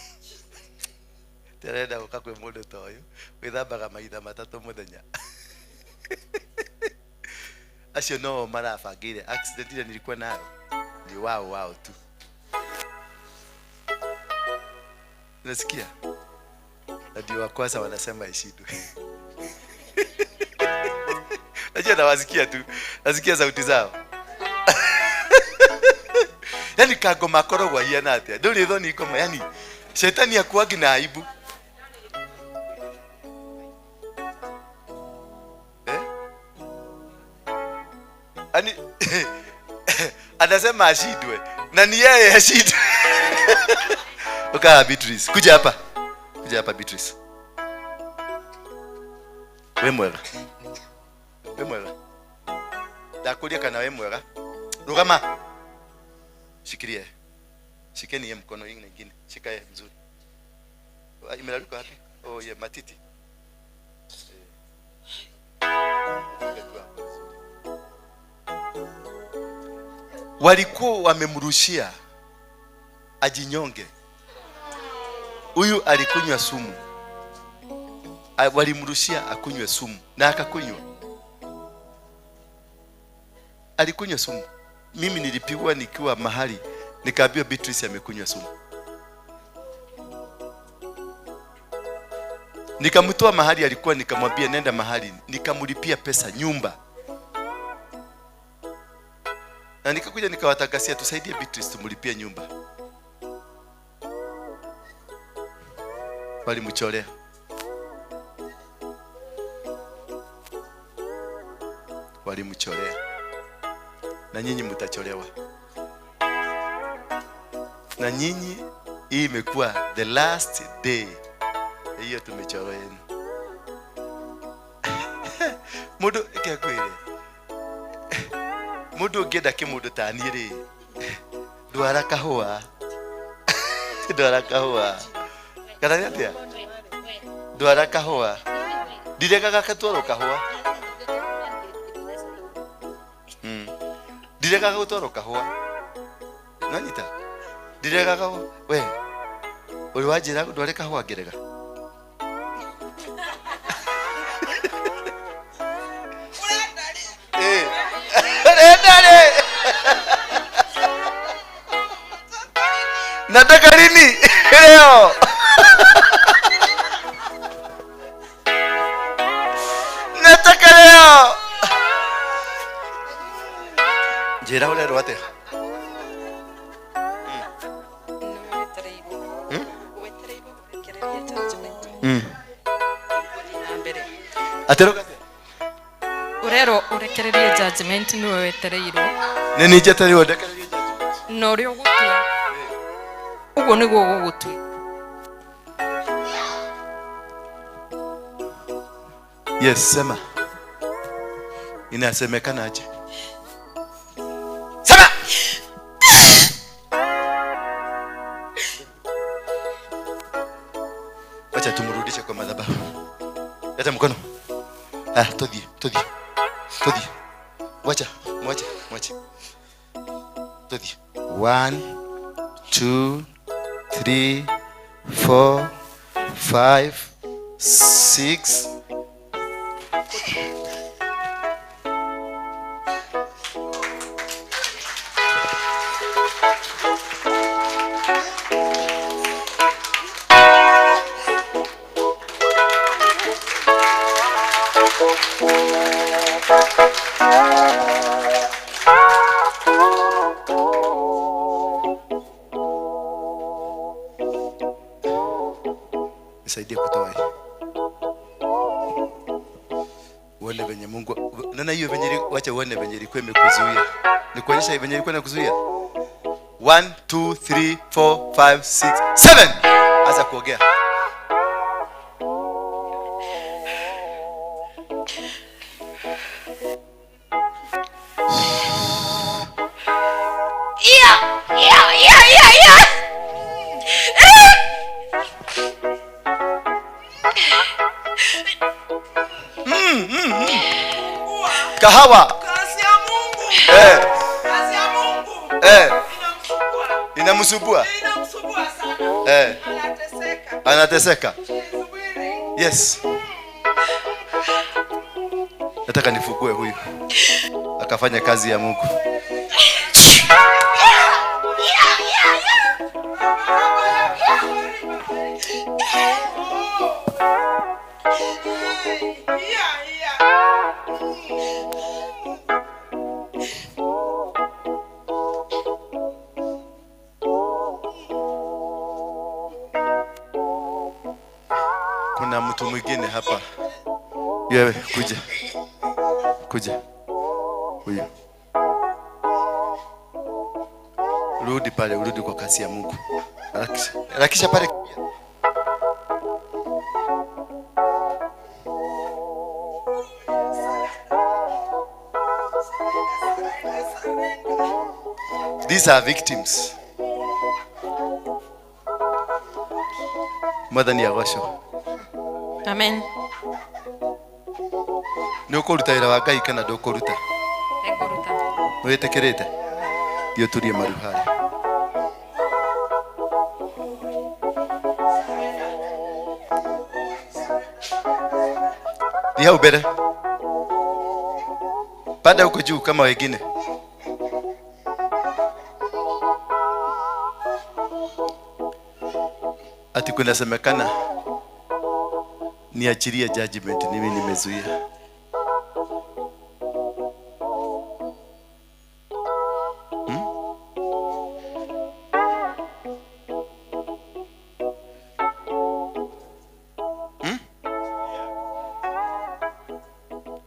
Terenda gukakwe mundu toyo withambaga maitha 3 muthenya. Acio no marabangire accident ile nilikuwa nayo. Ni wao tu. Unasikia? Ndio wa kwanza wanasema ishindwe. Aje nawasikia tu. Nasikia sauti zao. Yani kagoma korogwa hiana atia. Nduri thoni ikoma yani shetani akuagi na aibu. Ani anasema ashidwe na ni yeye ashidwe. Ukaa Beatrice, kuja hapa Beatrice. We mwega. Dakulia kana we mwega. Rugama. Shikilie. Shikeni ye mkono nyingine. Shikae mzuri. Imelaruka wapi? Oh yeah, matiti. Walikuwa wamemrushia ajinyonge. Huyu alikunywa sumu. Walimrushia akunywe sumu na akakunywa. Alikunywa sumu. Mimi nilipigwa nikiwa mahali nikaambiwa Beatrice amekunywa sumu. Nikamtoa mahali alikuwa, nikamwambia nenda mahali, nikamlipia pesa nyumba. Na nikakuja nikawatangazia tusaidie Beatrice tumlipie nyumba. Walimchorea. Na nyinyi mtacholewa. Na nyinyi hii imekuwa the last day. Hiyo tumechoro yenu. Mudu ikiakwire. Mudu ngenda kimundu tani ri. Ndwara kahua. Kana ni atia? Ndwara kahua. Ndirekaga katwaro kahua. Ndirekaga gutwaro kahua. Nanyita. Ndirekaga we. Uri wajira ndware kahua ngerega. Nataka lini? Leo. Nataka leo. Jera ule roate. Ateroka. Urero urekererie judgment niwe wetereirwo. Nini jetereirwo ndekererie judgment? No rio gutua. Ugo niguo gugutua. Yes, sema. Inasemekana aje? Sema. Acha tumrudishe kwa madhabahu. Leta mkono. Todhi. Wacha. Moja. Tuthi. 1 2 3 4 5 6. Nisaidie kutoa hii. Uone venye Mungu. Nana hiyo venye wacha uone venye ilikuwa imekuzuia. Nikuonyesha venye ilikuwa inakuzuia. 1 2 3 4 5 6 7. Anza kuongea. Kahawa. Kazi ya Mungu. Kazi ya Mungu. Inamsumbua. Inamsumbua sana. Anateseka. Yes. Nataka nifugue huyu. Akafanya kazi ya Mungu. Kuna mtu mwingine hapa. Wewe kuja. Huyu. Rudi pale, urudi kwa kasi ya Mungu. Harakisha pale. These are victims. Mother ni agosho. Amen. Nuko rutaira wa Ngai kana ndukuruta. Ekuruta. Wetekerete. Dio turie maruhari. Dia ubere. Panda huko juu kama wengine. Ati kunasemekana niachilie judgment, mimi nimezuia.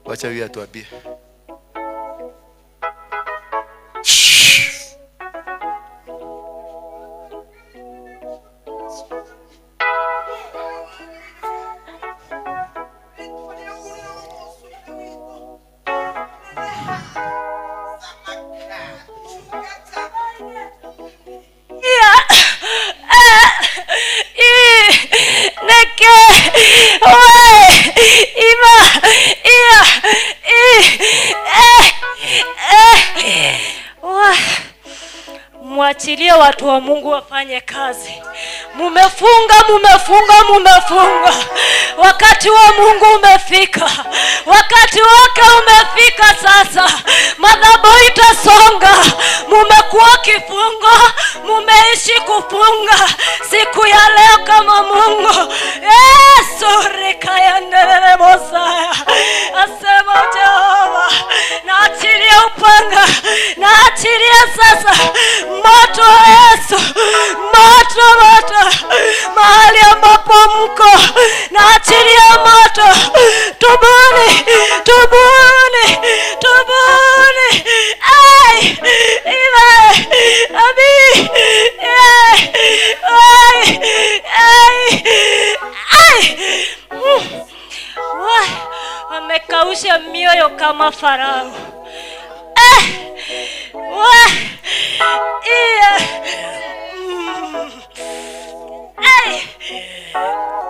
Wacha huyu atuambie. Mwachilie watu wa Mungu wafanye kazi. Mumefunga. Wakati wa Mungu umefika. Wakati wake umefika sasa. Madhabahu itasonga. Mumekuwa kifungo, mumeishi kufunga. Siku ya leo kama Mungu. Yesu rikayandelele Mosaya. Asema Jehova, naachilia upanga. Naachilia sasa moto Yesu. Moto. Mahali ambapo mko, naachilia moto. Tubuni. Ai! Iwe! Abi! Ai! Wamekausha mioyo kama Farao.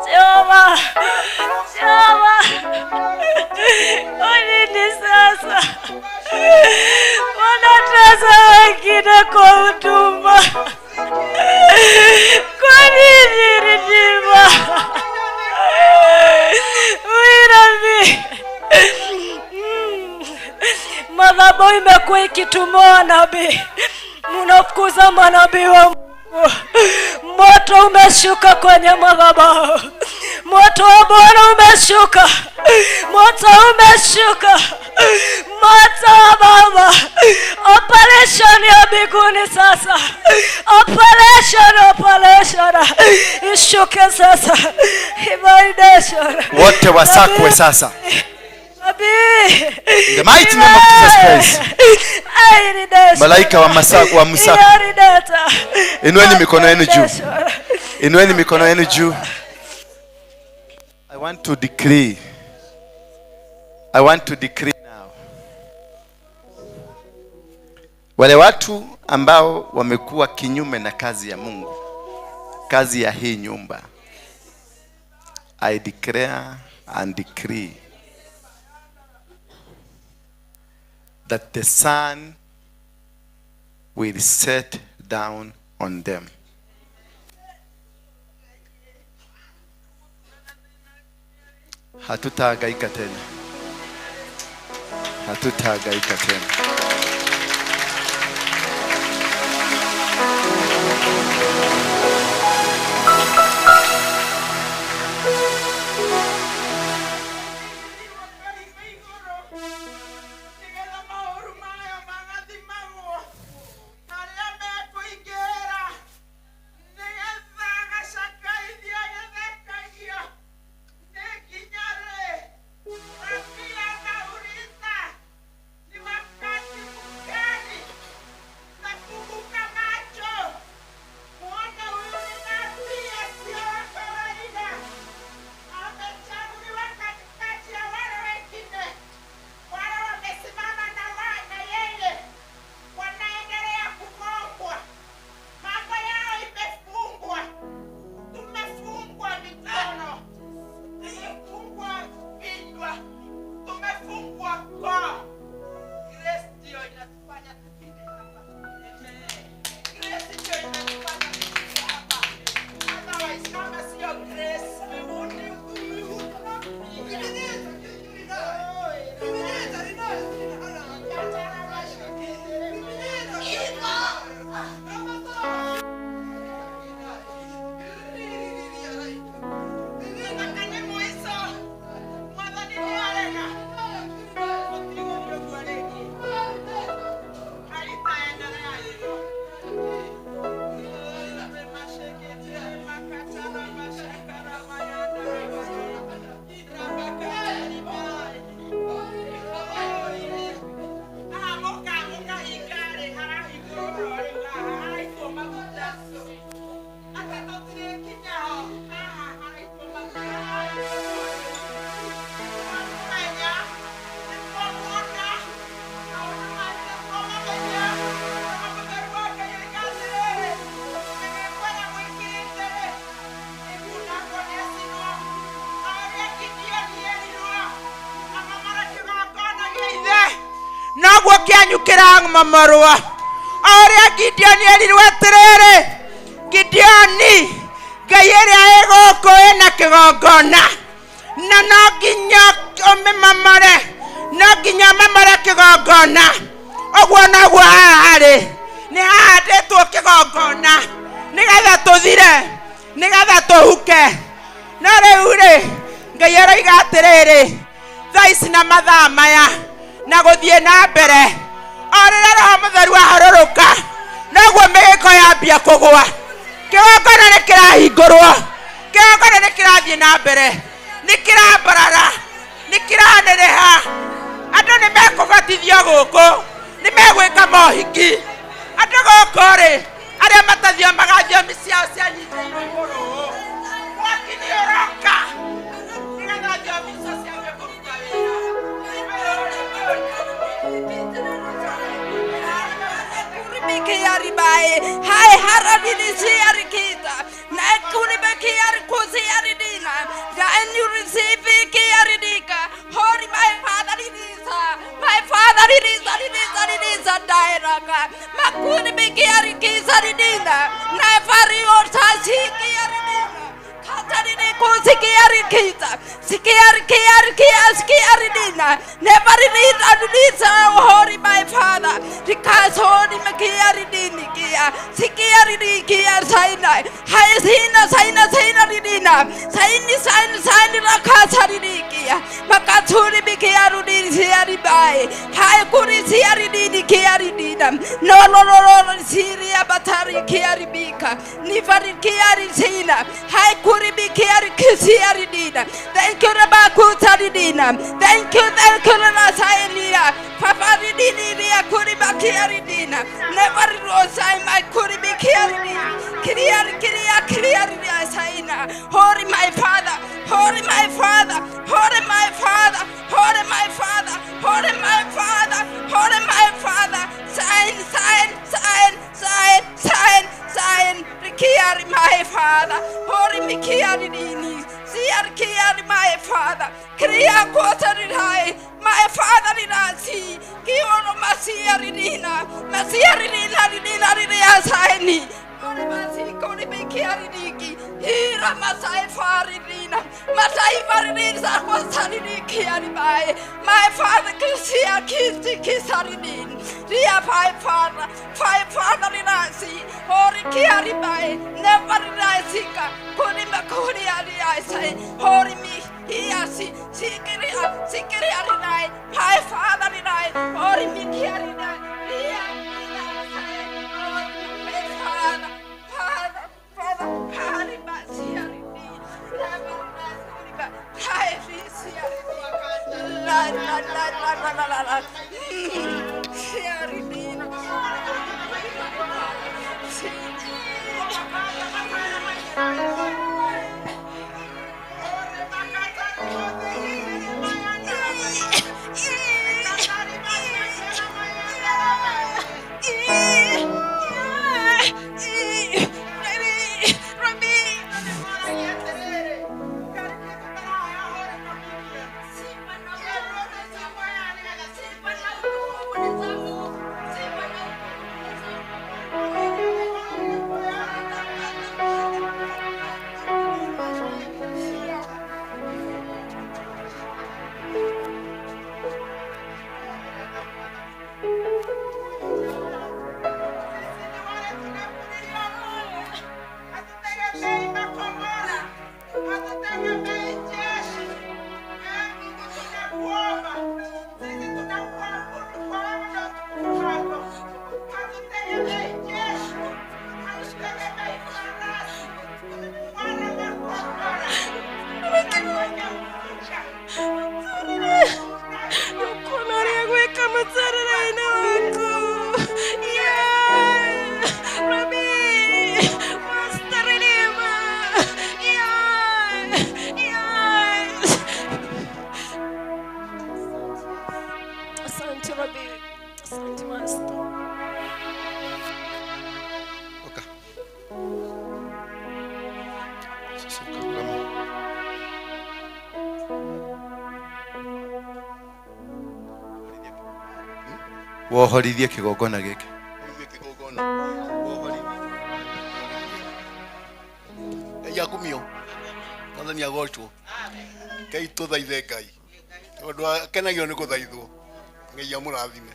Jehova. Onini sasa. wengine kwa huduma. Kwa nini Redeemer? Madhabahu imekuwa ikitumoa nabii. Mnafukuza manabii wa Mungu. Moto umeshuka kwenye madhabahu. Moto wa Bwana umeshuka. Moto umeshuka. Moto wa Baba. Operation ya mbinguni sasa. Operation. Ishuke sasa. Wote wasakwe sasa. In the mighty name of Jesus Christ. Malaika wa masaku wa musaku. Inueni mikono yenu juu. Inueni mikono yenu juu. I want to decree now. Wale watu ambao wamekuwa kinyume na kazi ya Mungu, kazi ya hii nyumba, I declare and decree that the sun will set down on them. Hatutagaika tena. Kirang mamarwa aria Gideon erirwe atiriri Gideon gayere egoko ena kigongona na no nginya omemamare no nginya mamare kigongona ogwo nagwo hari ni handitwo kigongona nigetha tuthire nigetha tuhuke na riu ri Ngai aroiga atiriri thaici na mathaa maya na guthie na mbere orira roho mutheru ahororoka nagwo migiko yambia kugwa kigongona nikirahingurwo kigongona nikirathie na mbere nikirambarara nikiraneneha andu nimekubatithio guku nimegwika mohiki andu guku ri aria matathio magathiomi ciao cianyitĩirwo igũrũ mwaki nĩũroka nĩgetha thiomi icio ciambie kũruta wĩra hai haradini siarikita na kuribeki yarikuzi yaridina ya and you receive kiaridika holy my father it is a diraka makuni kita. Skiaridina. Never read Adulisa, holy my Father. Because holy Makiaridini Kia. Skiaridia Saina. Hyasina Saina Saina. Saini Saini Lakasaridia. Makaturi Bikiarudi Siaribai. High Kuri Siaridini Kiaridina. No, Syria Batari Kiaribika. Nivari Kiarisina. High Kuri Bikiari Kisiaridina. Thank you, Rabakutaridina. Thank you, Nasaelia. Papa Ridina, Kuribakiaridina. Never rosai my Kuribikiaridina. Kiria Saina. Holy my Father, holy my Father, holy my Father, holy my Father, holy my Father, holy my Father. Sign. Rikiari my Father, holy Mikiaridini. Kiari my Father, Kriya Kotaridai, my Father in Asi, Kiono Masiaridina, Ridina Saini, Masi Konibikiaridiki, Hira Masai Faridina, Masai Faridina Kosaridiki Aribai, my Father Kisia Kisaridin, Ria five Father in Asi, Hori Kiaribai, never Risika, Konimakuri I say, Hori me, Hiasi, Sikiri Arinai, my Father in I, Hori me Kiarinai, Father, Hari Basiarini, wohorithie kigongona giki yakumio nathani agocwo Ngai tuthaithe Ngai tondu akenagio ni kuthaithwo Ngai amurathime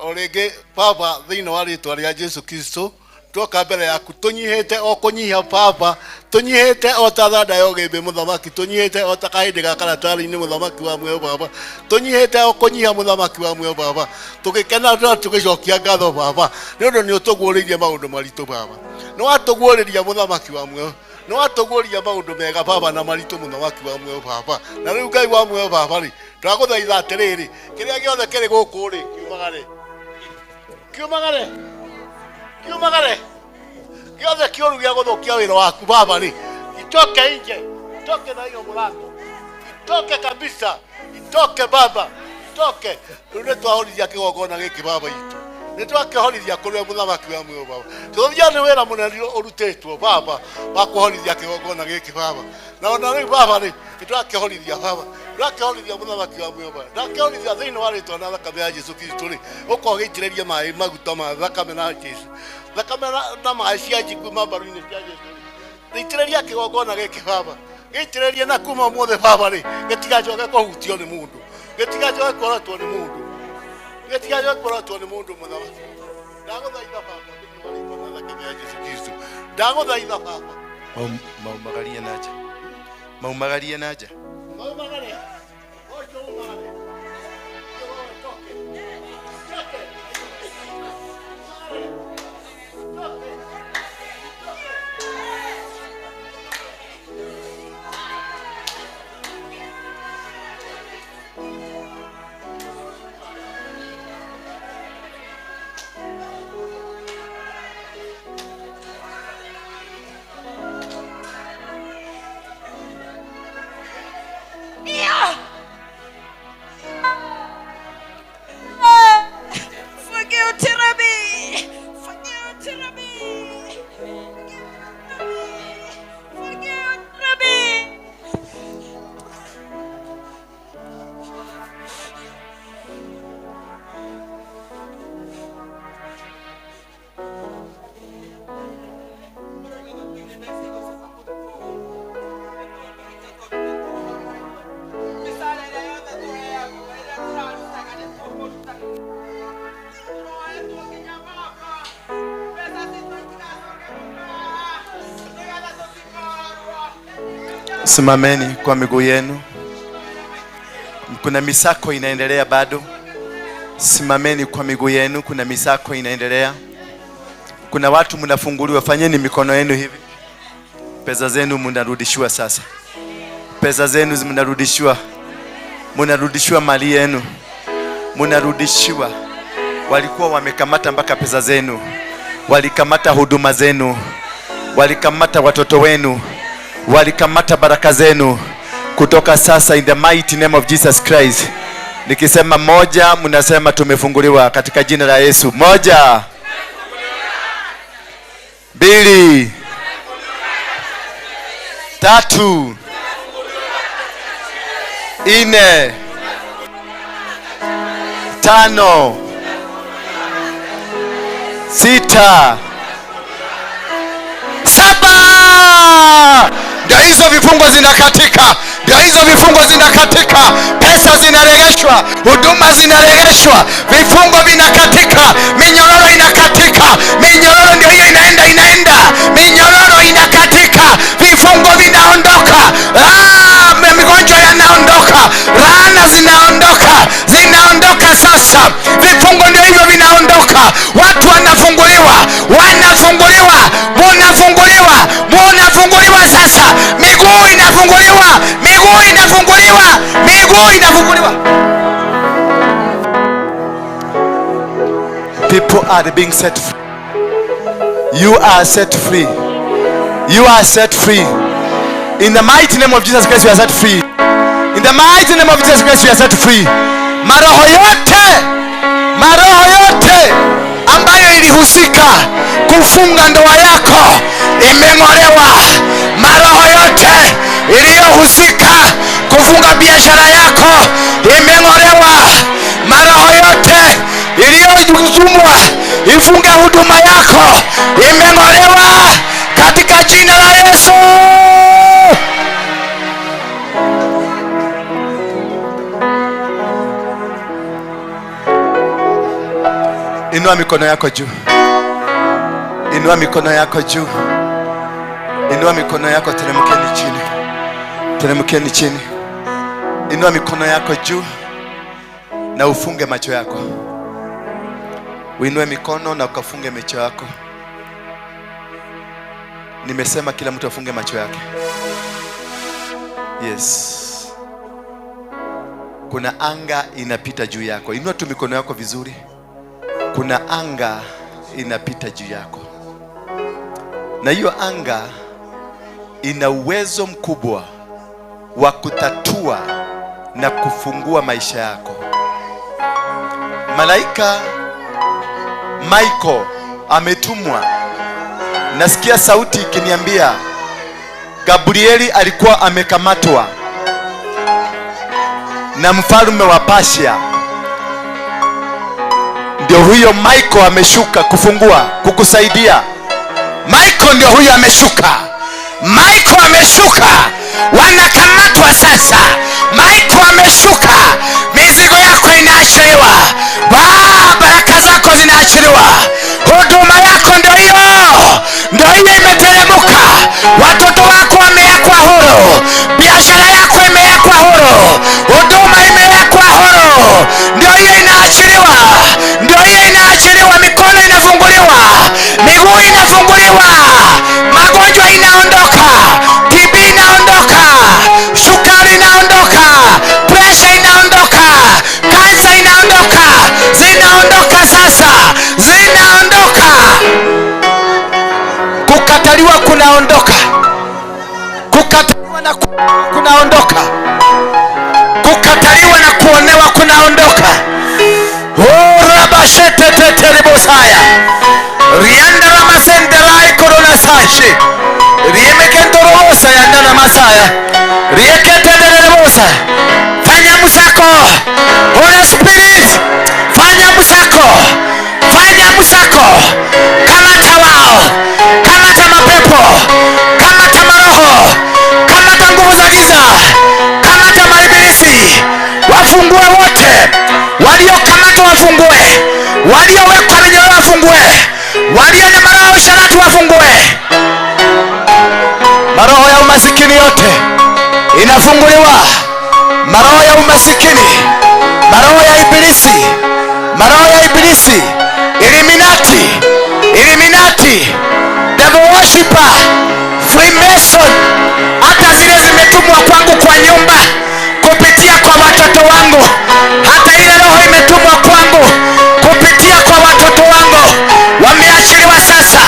o ringi Baba thiini wa ritwa ria Jesu Kristo twoka mbere yaku tunyihite o kunyihia Baba tunyihite o ta thanda ya ugimbi muthamaki tunyihite o ta kahindi ga karatari-ini muthamaki wa muoyo Baba tunyihite o kunyihia muthamaki wa muoyo Baba tugikena tugicokia ngatho Baba ni undu ni utuguririe maundu maritu Baba ni watuguriria muthamaki wa muoyo ni watuguria maundu mega Baba na maritu muthamaki wa muoyo Baba na riu Ngai wa muoyo Baba ri twaguthaitha atiriri kiria giothe kiri guku ri kiumagare giothe kiuru gia guthukia wira waku Baba ri itoke nje itoke na hiyo mulango itoke kabisa itoke Baba itoke riu twahorithia kigongona giki Baba itu nitwakihorithia kuria muthamaki wa muoyo Baba tuthia ni wira munene urutitwo Baba wa kuhorithia kigongona giki Baba na ona riu Baba ri nitwakihorithia Baba ndakihorithia muthamaki wa muoyo Baba ndakihorithia thiini wa ritwa na thakame ya Jesu Kristo ri ukogiitiriria mai maguta ma thakame na Jesu thakame na mai cia jiku mambaru-ini cia Jesu itiriria kigongona giki Baba gĩitĩrĩrie na kuma ũmũthĩ baba rĩ gĩtigacoke kũhutio nĩ mũndũ gĩtigacoke kũrotwo nĩ mũndũ gĩtigacoke kũrotwo nĩ mũndũ mũthamaki ndagũthaitha baba Yesu Kristo ndagũthaitha baba maumagarie naja maumagarie naja maumagarie Simameni kwa miguu yenu. Kuna misako inaendelea bado. Simameni kwa miguu yenu, kuna misako inaendelea. Kuna watu mnafunguliwa, fanyeni mikono yenu hivi. Pesa zenu mnarudishiwa sasa. Pesa zenu mnarudishiwa. Mnarudishiwa mali yenu. Mnarudishiwa. Walikuwa wamekamata mpaka pesa zenu. Walikamata huduma zenu. Walikamata watoto wenu. Walikamata baraka zenu. Kutoka sasa in the mighty name of Jesus Christ. Nikisema moja, mnasema tumefunguliwa katika jina la Yesu. Moja. Mbili. Tatu. Nne. Tano. Sita. Saba. Ndio hizo vifungo zinakatika. Ndio hizo vifungo zinakatika. Pesa zinaregeshwa. Huduma zinaregeshwa. Vifungo vinakatika. Minyororo inakatika. Minyororo ndio hiyo inaenda. Minyororo inakatika. Vifungo vinaondoka. Migonjwa yanaondoka. Laana zinaondoka sasa. Vifungo ndio hivyo vinaondoka. Watu wanafunguliwa. Munafunguliwa sasa. Miguu inafunguliwa. People are being set free. You are set free. You are set free. In the mighty name of Jesus Christ, you are set free. In the mighty name of Jesus Christ, you are set free. Maroho yote ambayo ilihusika kufunga ndoa yako imeng'olewa. Maroho yote iliyohusika kufunga biashara yako imeng'olewa. Maroho yote iliyojuzumwa ifunge huduma yako imeng'olewa katika jina la Yesu. Inua mikono yako juu. Inua mikono yako juu. Inua mikono yako, teremkeni chini. Teremkeni chini. Inua mikono yako juu na ufunge macho yako. Uinue mikono na ukafunge macho yako. Nimesema kila mtu afunge macho yake. Yes. Kuna anga inapita juu yako. Inua tu mikono yako vizuri. Kuna anga inapita juu yako. Na hiyo anga ina uwezo mkubwa wa kutatua na kufungua maisha yako. Malaika Michael ametumwa. Nasikia sauti ikiniambia Gabrieli alikuwa amekamatwa na mfalme wa Persia. Ndio huyo Michael ameshuka kufungua, kukusaidia. Michael ndio huyo ameshuka. Maiko ameshuka, wanakamatwa sasa. Maiko ameshuka, mizigo yako inaachiliwa, baraka zako zinaachiliwa, huduma yako ndio hiyo imeteremka. Watoto wako wamewekwa huru, biashara yako imewekwa huru, huduma imewekwa huru, ndio hiyo inaachiliwa, mikono inafunguliwa, miguu inafunguliwa, magonjwa inaondoka, TB inaondoka, sukari inaondoka, presha inaondoka, kansa inaondoka, zinaondoka sasa, zinaondoka. Kukataliwa kunaondoka, kukataliwa na kunaondoka, kukataliwa na kuonewa kunaondoka. Rabashetetetelebosaya rianda la masenderai korona sashi riemekentorobosa yanda na masaya rieketetelebosa. Fanya msako, Holy Spirit, fanya msako, kamata wao, kamata mapepo, kamata maroho, kamata nguvu za giza, kamata maibilisi, wafungue wote waliokamatwa, wafungue waliowekwa minyororo, wafungue walio na maroho sharati, wafungue. Maroho ya umasikini yote inafunguliwa, maroho ya umasikini, maroho ya ibilisi, Illuminati, devil worshiper, Freemason, hata zile zimetumwa kwangu kwa nyumba kupitia kwa watoto wangu, hata ile roho imetumwa kwangu kupitia kwa watoto wangu, wameachiliwa sasa,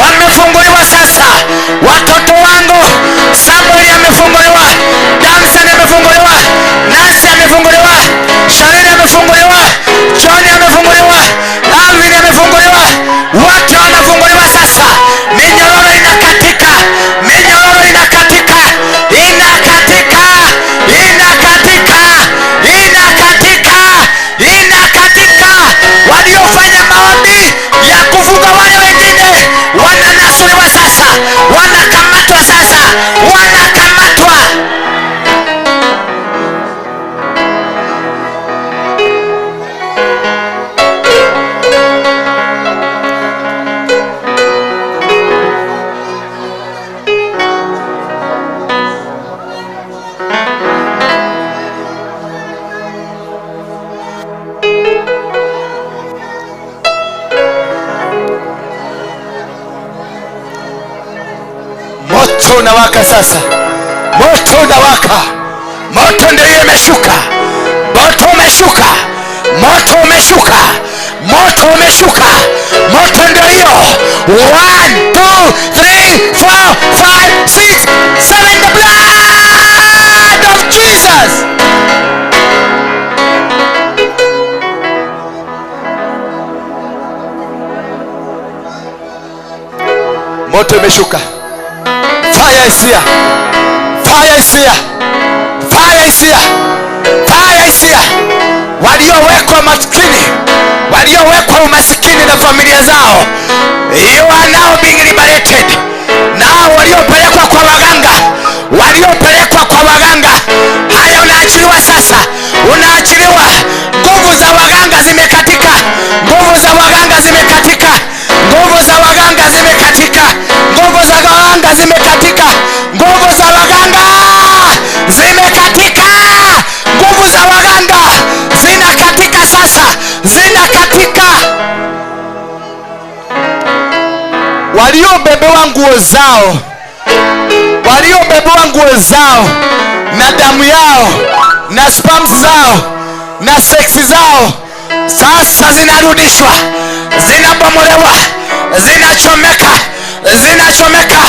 wamefunguliwa sasa. Watoto wangu Samuel amefunguliwa, Danson amefunguliwa, Nancy amefunguliwa, Sharine amefunguliwa, John amefunguliwa, Alvin amefunguliwa, wote wanafunguliwa sasa. Minyororo inakatika, waliofanya maombi ya kufunga wale wengine wananasuliwa sasa, wanakamatwa sasa, wanakamatwa. Moto unawaka sasa, moto unawaka, moto ndio hiyo imeshuka, moto umeshuka, moto umeshuka, moto umeshuka, moto ndio hiyo. 1 2 3 4 5 6 7, the blood of Jesus. Moto umeshuka. Fire is here. Fire is here. Fire is here. Fire is here. Waliowekwa maskini, waliowekwa umasikini na familia zao, you are now being liberated. Nao waliopelekwa kwa waganga, haya unaachiliwa sasa, unaachiliwa. Nguvu za waganga zimekatika, nguvu za waganga zimekatika, nguvu za waganga zimekatika, nguvu za waganga zimekatika, nguvu za waganga zimekatika, nguvu za waganga zinakatika sasa, zinakatika. Waliobebewa nguo zao, waliobebewa nguo zao na damu yao na spams zao na seksi zao, sasa zinarudishwa, zinabomolewa, zinachomeka, zinachomeka.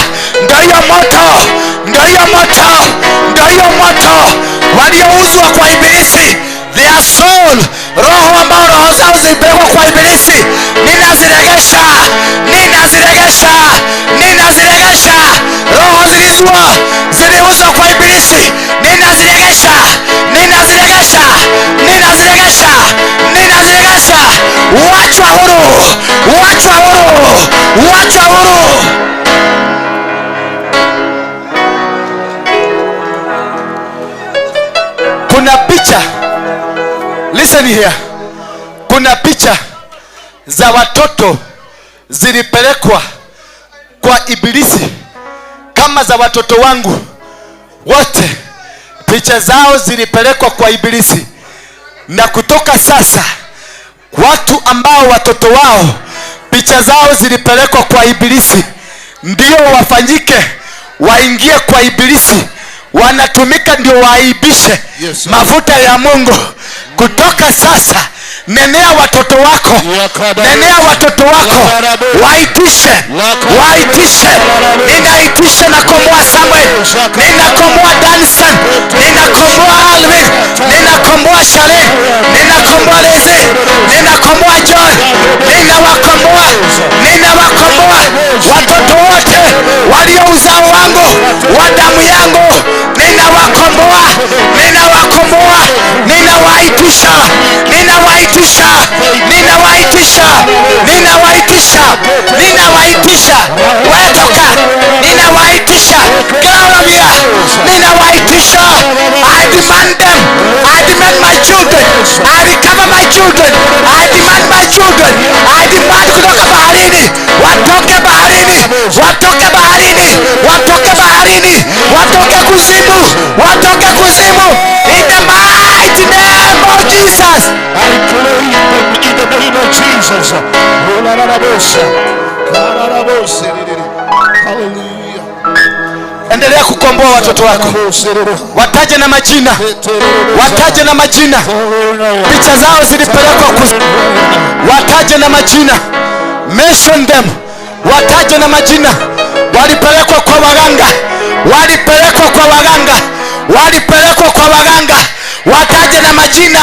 Ndio hiyo moto, ndio hiyo moto, ndio hiyo moto. Waliouzwa kwa ibilisi, their soul, roho ambao roho zao zilipelekwa kwa ibilisi, ninaziregesha, ninaziregesha, ninaziregesha. Roho ziliuzwa kwa ibilisi, ninaziregesha, ninaziregesha, ninaziregesha, ninaziregesha. Wachwa huru, wachwa huru, wachwa huru. picha, listen here, kuna picha za watoto zilipelekwa kwa ibilisi kama za watoto wangu wote. Picha zao zilipelekwa kwa ibilisi, na kutoka sasa watu ambao watoto wao picha zao zilipelekwa kwa ibilisi ndio wafanyike waingie kwa ibilisi, wanatumika ndio waaibishe mafuta ya Mungu. Kutoka sasa nenea watoto wako, nenea watoto wako, waitishe, waitishe. Ninaitisha na komoa Samuel, ninakomoa Danson, ninakomoa Alvin, ninakomoa Shalom, ninakomoa Leze, ninakomoa John, ninawakomoa, ninawakomoa watoto wote walio uzao wangu wa damu yangu, ninawakomoa, ninawakomoa, ninawaitisha, ninawaitisha, ninawaitisha, ninawaitisha, ninawaitisha, wetoka, ninawaitisha, Claudia, ninawaitisha. I demand them, I demand my children, I recover my children, I demand my children, I demand kutoka baharini, watoke baharini, watoke baharini, watoke baharini, watoke kuzimu, watoke kuzimu, in the mighty name of Jesus. I claim them in the name of Jesus. Hallelujah. Endelea kukomboa watoto wako, wataje na majina, wataje na majina. Picha zao zilipelekwa wataje na majina, mention them, wataje na majina. Walipelekwa kwa waganga, walipelekwa kwa waganga, walipelekwa kwa waganga, wataje na majina,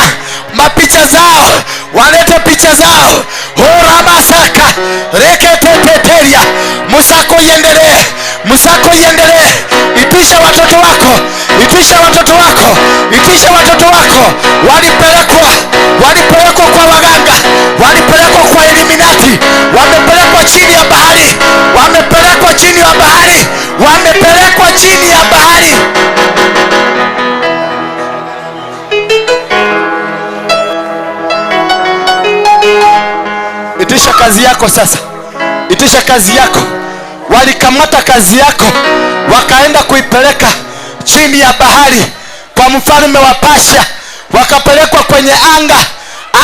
mapicha zao, walete picha zao. Horabasaka reketeteteria, musako iendelee, musako iendelee. Itisha watoto wako, itisha watoto wako, itisha watoto wako. Walipelekwa, walipelekwa kwa waganga, walipelekwa kwa Illuminati, wamepelekwa chini ya bahari, wamepelekwa chini ya bahari, wamepelekwa chini ya bahari. Itisha kazi yako sasa, itisha kazi yako. Walikamata kazi yako wakaenda kuipeleka chini ya bahari kwa mfalme wa Pasha, wakapelekwa kwenye anga,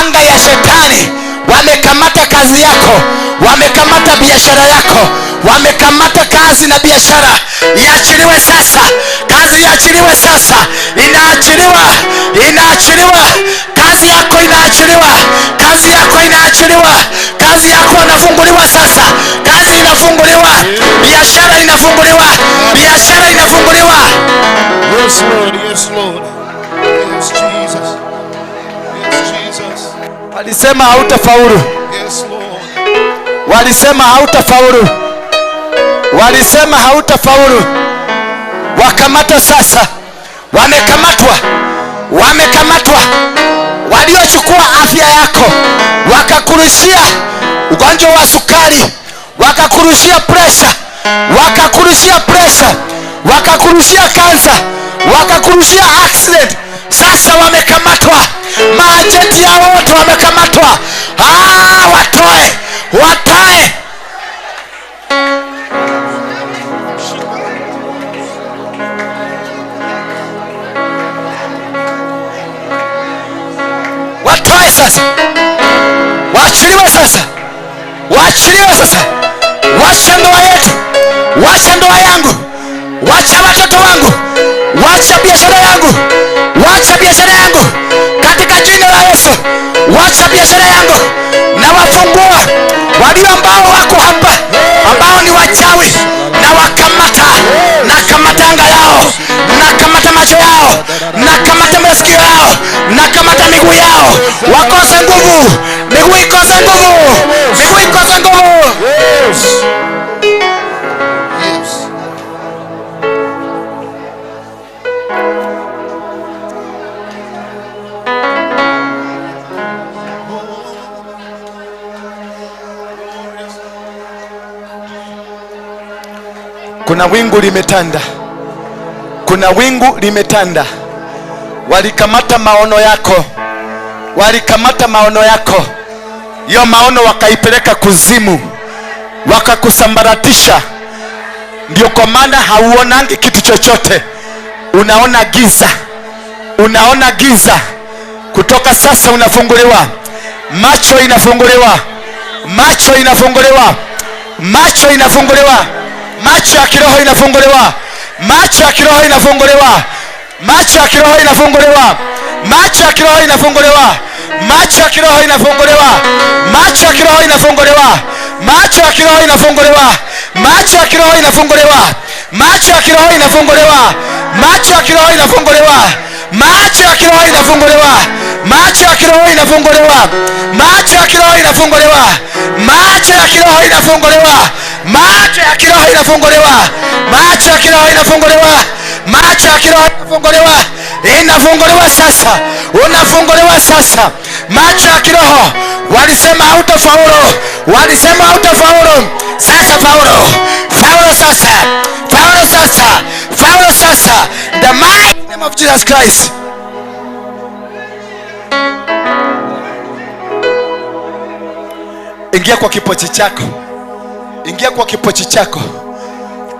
anga ya shetani. Wamekamata kazi yako, wamekamata biashara yako, wamekamata kazi na biashara. Iachiliwe sasa, kazi iachiliwe sasa, inaachiliwa, inaachiliwa. Kazi yako inaachiliwa, kazi yako inaachiliwa, kazi yako inafunguliwa sasa, kazi inafunguliwa, biashara inafunguliwa, biashara inafunguliwa. Yes Lord, yes Lord, yes Jesus, yes Jesus. Walisema hautafaulu, yes Lord. Walisema hautafaulu, walisema hautafaulu. Wakamata sasa, wamekamatwa, wamekamatwa. Waliochukua afya yako wakakurushia ugonjwa wa sukari, wakakurushia pressure, wakakurushia pressure, wakakurushia kansa, wakakurushia accident. Sasa wamekamatwa, maajenti yao wote wamekamatwa. Watoe, watoe. Watoe sasa, waachiliwe sasa, waachiliwe sasa. Wacha ndoa yetu, wacha ndoa yangu, wacha watoto wangu, wacha biashara yangu, wacha biashara yangu katika jina la Yesu. Wacha biashara yangu na wafungua walio ambao wako hapa ambao ni wachawi, na wakamata, na kamata anga yao, na kamata macho yao, na kamata masikio yao, na kamata miguu yao. Wakose nguvu, miguu ikose nguvu, miguu ikose nguvu. Yes. Kuna wingu limetanda, kuna wingu limetanda, walikamata maono yako, walikamata maono yako. Hiyo maono wakaipeleka kuzimu, wakakusambaratisha. Ndio kwa maana hauonangi kitu chochote, unaona giza, unaona giza. Kutoka sasa unafunguliwa, macho inafunguliwa, macho inafunguliwa, macho inafunguliwa, macho ya kiroho inafunguliwa, macho ya kiroho inafunguliwa, macho ya kiroho inafunguliwa, macho ya kiroho inafunguliwa, macho ya kiroho inafunguliwa, macho ya kiroho inafunguliwa, macho ya kiroho inafunguliwa, macho ya kiroho inafunguliwa, macho ya kiroho inafunguliwa, macho ya kiroho inafunguliwa, macho ya kiroho inafunguliwa, macho ya kiroho inafunguliwa, macho ya kiroho inafunguliwa, macho ya kiroho inafunguliwa, macho ya kiroho inafunguliwa, macho ya kiroho inafunguliwa, macho ya kiroho inafunguliwa, inafunguliwa sasa, unafunguliwa sasa. Macho ya kiroho, walisema hautafaulu, walisema hautafaulu. Sasa faulu, faulu sasa, faulu sasa, faulu sasa. The mighty name of Jesus Christ. Ingia kwa kipochi chako, ingia kwa kipochi chako.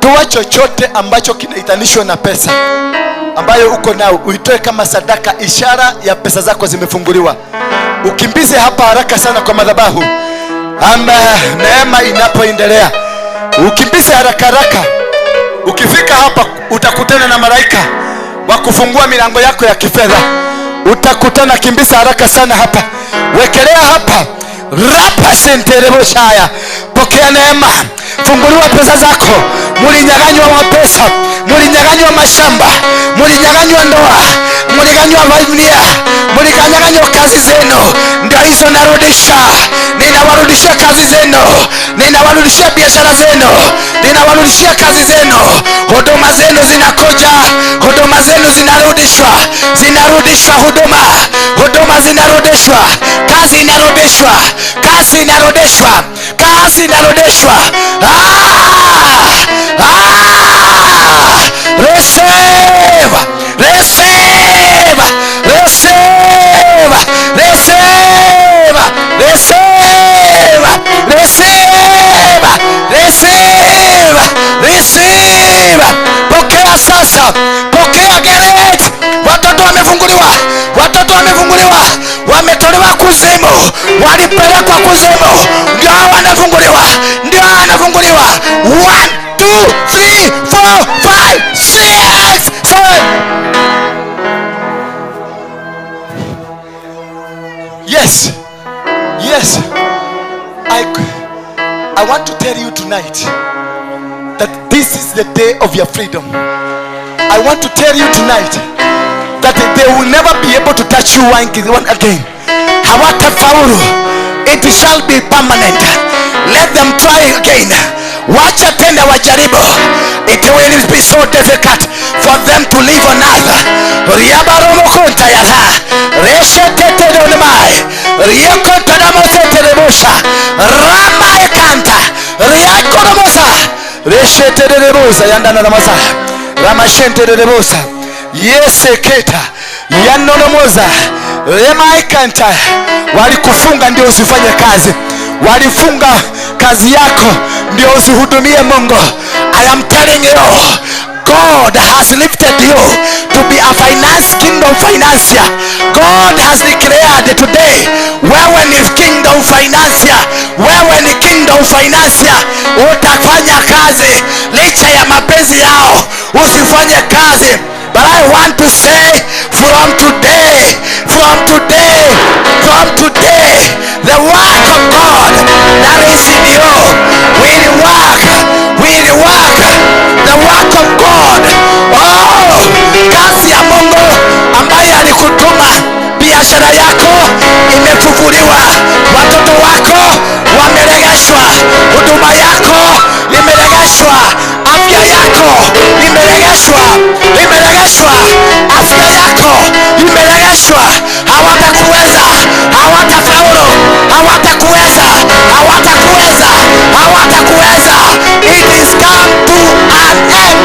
Toa chochote ambacho kinaitanishwa na pesa ambayo uko nao, uitoe kama sadaka, ishara ya pesa zako zimefunguliwa. Ukimbize hapa haraka sana kwa madhabahu, ama neema inapoendelea. Ukimbize haraka haraka. Ukifika hapa utakutana na malaika wa kufungua milango yako ya kifedha. Utakutana, kimbiza haraka sana hapa. Wekelea hapa. Rapa senterebo shaya. Pokea neema. Funguliwa pesa zako. Mulinyang'anywa mapesa, mulinyang'anywa mashamba, mulinyang'anywa ndoa, mulinyang'anywa familia, mulinyang'anywa kazi zenu. Ndio hizo narudisha. Ninawarudishia kazi zenu, ninawarudishia biashara zenu, ninawarudishia kazi zenu. Huduma zenu zinakuja, huduma zenu zinarudishwa, zinarudishwa huduma, huduma zinarudishwa, kazi inarudishwa, kazi inarudishwa, kazi inarudishwa. Receive, receive, receive, receive, receive, receive, receive, receive. Pokea sasa, pokea gereti. Watoto wamefunguliwa, watoto wamefunguliwa, wametolewa kuzimu, walipelekwa kuzimu, ndio wanafunguliwa, ndio wanafunguliwa. 1 2 3 4 5 6 7. Yes, yes. I want to tell you tonight that this is the day of your freedom. I want to tell you tonight that they will never be able to touch you one again. Hawatafaulu. It shall be permanent. Let them try again. Wacha tena wajaribu. It will be so difficult for them to live on earth. Riabaromo konta yara. Reshetete donmai. Riekonta namosete rebosha. Rama ekanta. Riakoromosa. Reshetete rebosa yandana namasa. Rama shente rebosa. Yeseketa. Yanonomoza. Rema ekanta. Walikufunga ndio usifanye kazi. Walifunga kazi yako ndio usihudumie Mungu. I am telling you, God has lifted you to be a kingdom financier. God has declared today, wewe ni kingdom financier, wewe ni kingdom financier. Utafanya kazi licha ya mapenzi yao, usifanye kazi. But I want to say, from today, the work of God that is in you will work. The work of God. Oh, kazi ya Mungu ambaye alikutuma, biashara yako imefufuliwa, watoto wako wameregeshwa, huduma yako imeregeshwa, afya yako imeregeshwa, afya yako imeregeshwa. Hawatakuweza, hawatafaulu, hawatakuweza. It is come to an end.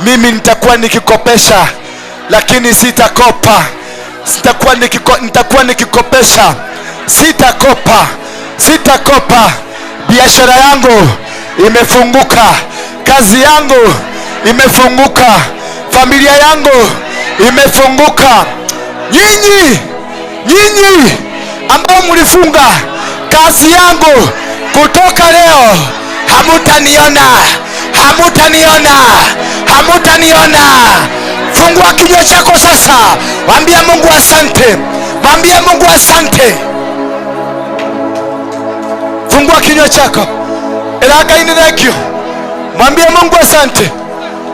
mimi nitakuwa nikikopesha lakini sitakopa. Nitakuwa nikikopesha, sitakopa. Biashara yangu imefunguka, kazi yangu imefunguka, familia yangu imefunguka. Nyinyi ambao mlifunga kazi yangu, kutoka leo hamutaniona. Fungua kinywa chako sasa, mwambie Mungu asante. Fungua kinywa chako, thank you. Mwambie Mungu asante.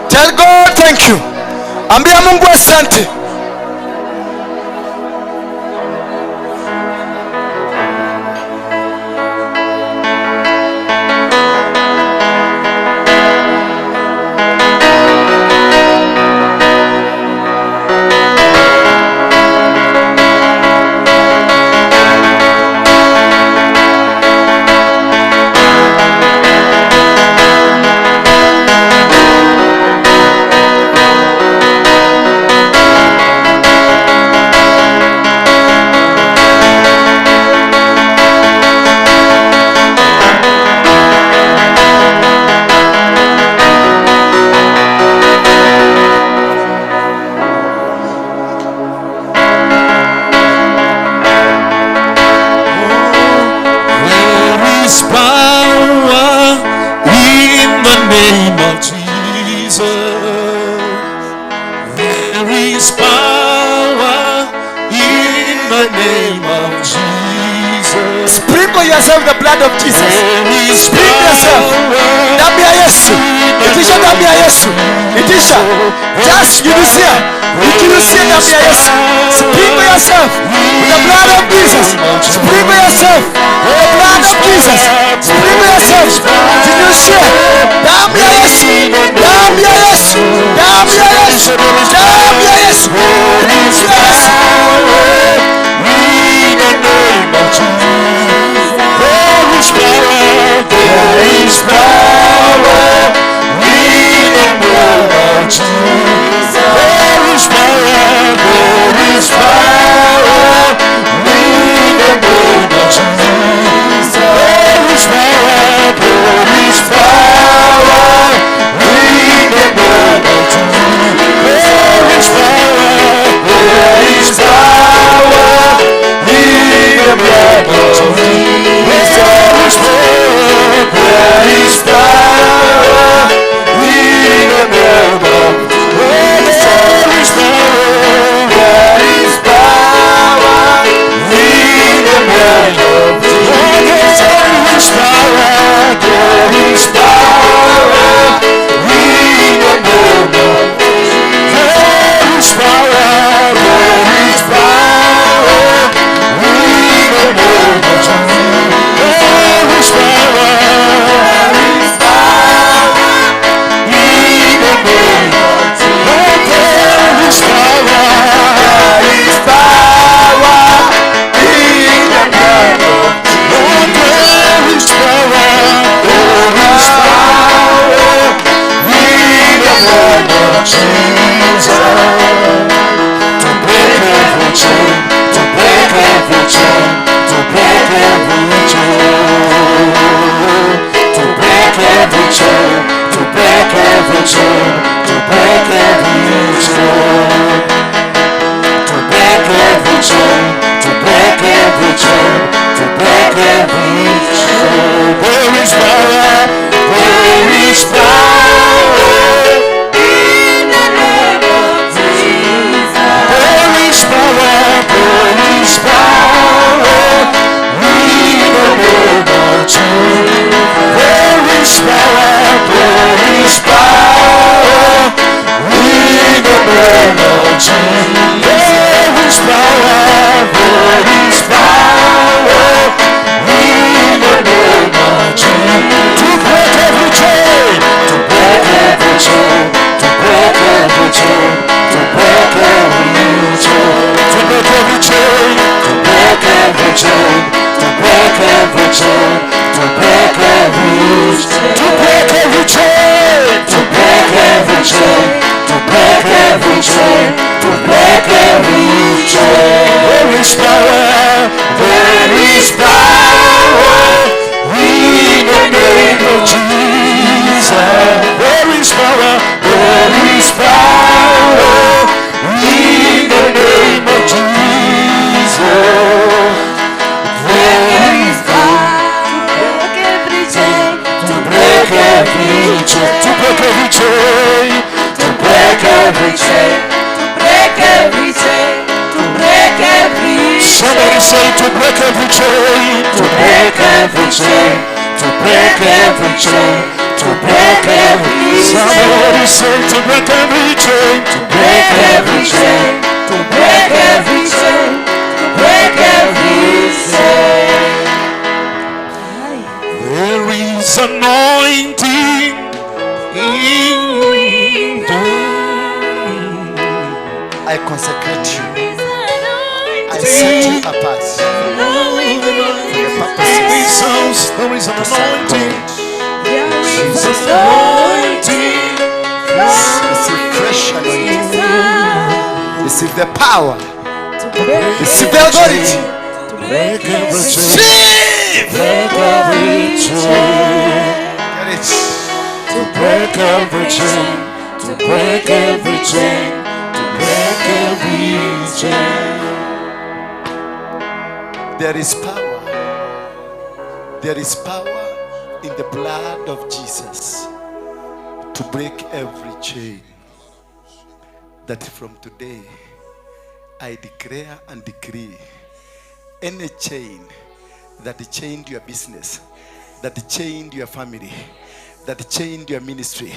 Tell God thank you. Mwambie Mungu asante. Sprinkle yourself the blood of Jesus. Sprinkle yourself. Damu ya Yesu. Itisha damu ya Yesu. Itisha. Just unusia. Ikinusia damu ya Yesu. Sprinkle yourself with the blood of Jesus. Sprinkle yourself with the blood of Jesus. Sprinkle yourself. Ikinusia damu ya Yesu. Damu ya Yesu. Damu ya Yesu. Damu ya Yesu. There is power in the name of Jesus. There is power, there is power in the name of Jesus. There is power, there is power in the name of Jesus. There is power, there is power in the blood of Jesus. There is power. There is power in the name of Jesus. There is power. There is power in the name of Jesus. There is power. There is power in the name of Jesus. There is power. There is power in the name of Jesus. There is power. To break every chain. chain, to break every chain. There is power, there is power in the name of Jesus. There is power, there is power in the name of Jesus. There is to break every chain, to break every chain, to break every chain, to break every chain, to break every chain. Somebody say to break every chain, to break every chain, to break every chain, to break every chain. Somebody say to break every chain, to break every chain, to break every chain, to break every chain. There is anointing in I consecrate you. I set you apart. There is an anointing. Jesus anointing. Receive fresh anointing. Receive the power. Receive the authority. Receive. Break every chain. Get it. To break every chain. To break every chain. To break every chain. There is power. There is power in the blood of Jesus to break every chain. That from today I declare and decree any chain that chained your business, that chained your family, that chained your ministry,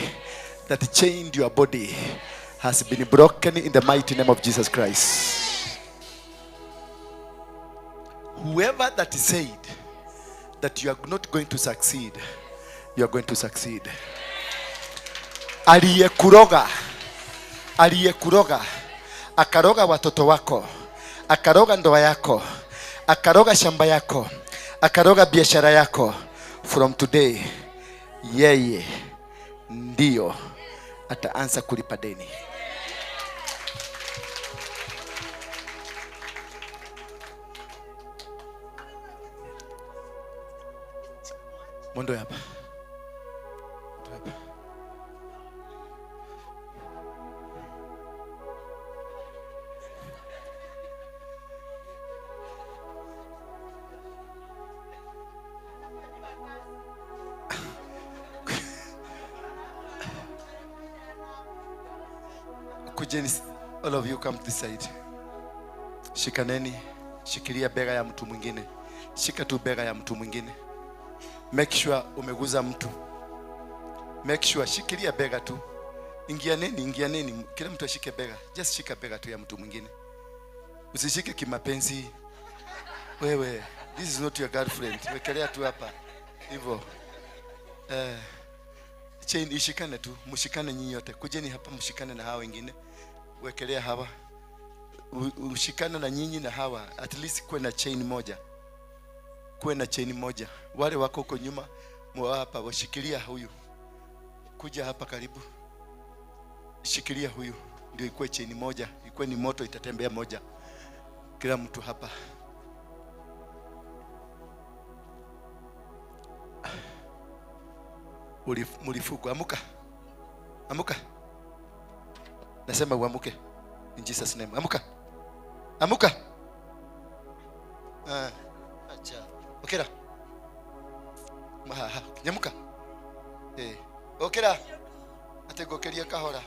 that chained your body has been broken in the mighty name of Jesus Christ. Whoever that said that you are not going to succeed, you are going to succeed. Aliyekuroga akaroga watoto wako, akaroga ndoa yako, akaroga shamba yako, akaroga biashara yako, from today yeye ndio ataanza kulipa deni. Mondo hapa. Kujeni, all of you come to this side. Shikaneni, shikilia bega ya mtu mwingine. Shika tu bega ya mtu mwingine. Make sure umeguza mtu. Make sure shikilia bega tu. Ingianeni, kila mtu ashike bega. Just shika bega tu ya mtu mwingine. Usishike kimapenzi. Wewe, this is not your girlfriend. Wekelea tu hapa. Hivyo. Chain ishikane tu, mshikane nyinyi yote. Kujeni hapa mshikane na hawa wengine. Wekelea hawa. Ushikane na nyinyi na hawa. At least kuwe na chain moja. Kuwe na chain moja. Wale wako huko nyuma, mwa hapa washikilia huyu. Kuja hapa karibu. Shikilia huyu. Ndio ikuwe chain moja. Ikuwe ni moto itatembea moja. Kila mtu hapa. Mulifuku. Amuka. Nasema uamuke. In Jesus name. Amuka. Acha. Okera. Nyamuka. Okera. Ategokeria kahora.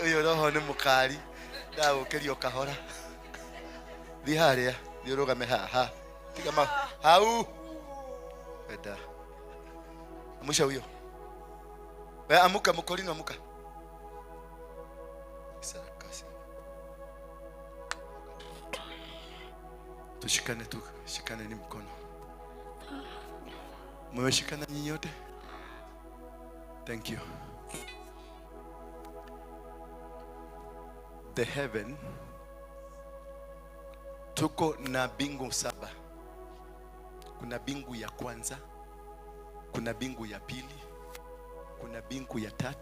Uyo roho ni mukari. Da ukerio kahora. Thi haria. Thiurugame haha. Tiga ma. Hau. Eda. Amusha huyo. Wewe amuka mkolino amuka. Sarakasi. Shikane ni mkono. Mmeshikana nyinyi yote? Thank you. The heaven, tuko na bingu 7. Kuna bingu ya kwanza, kuna bingu ya pili, kuna bingu ya 3,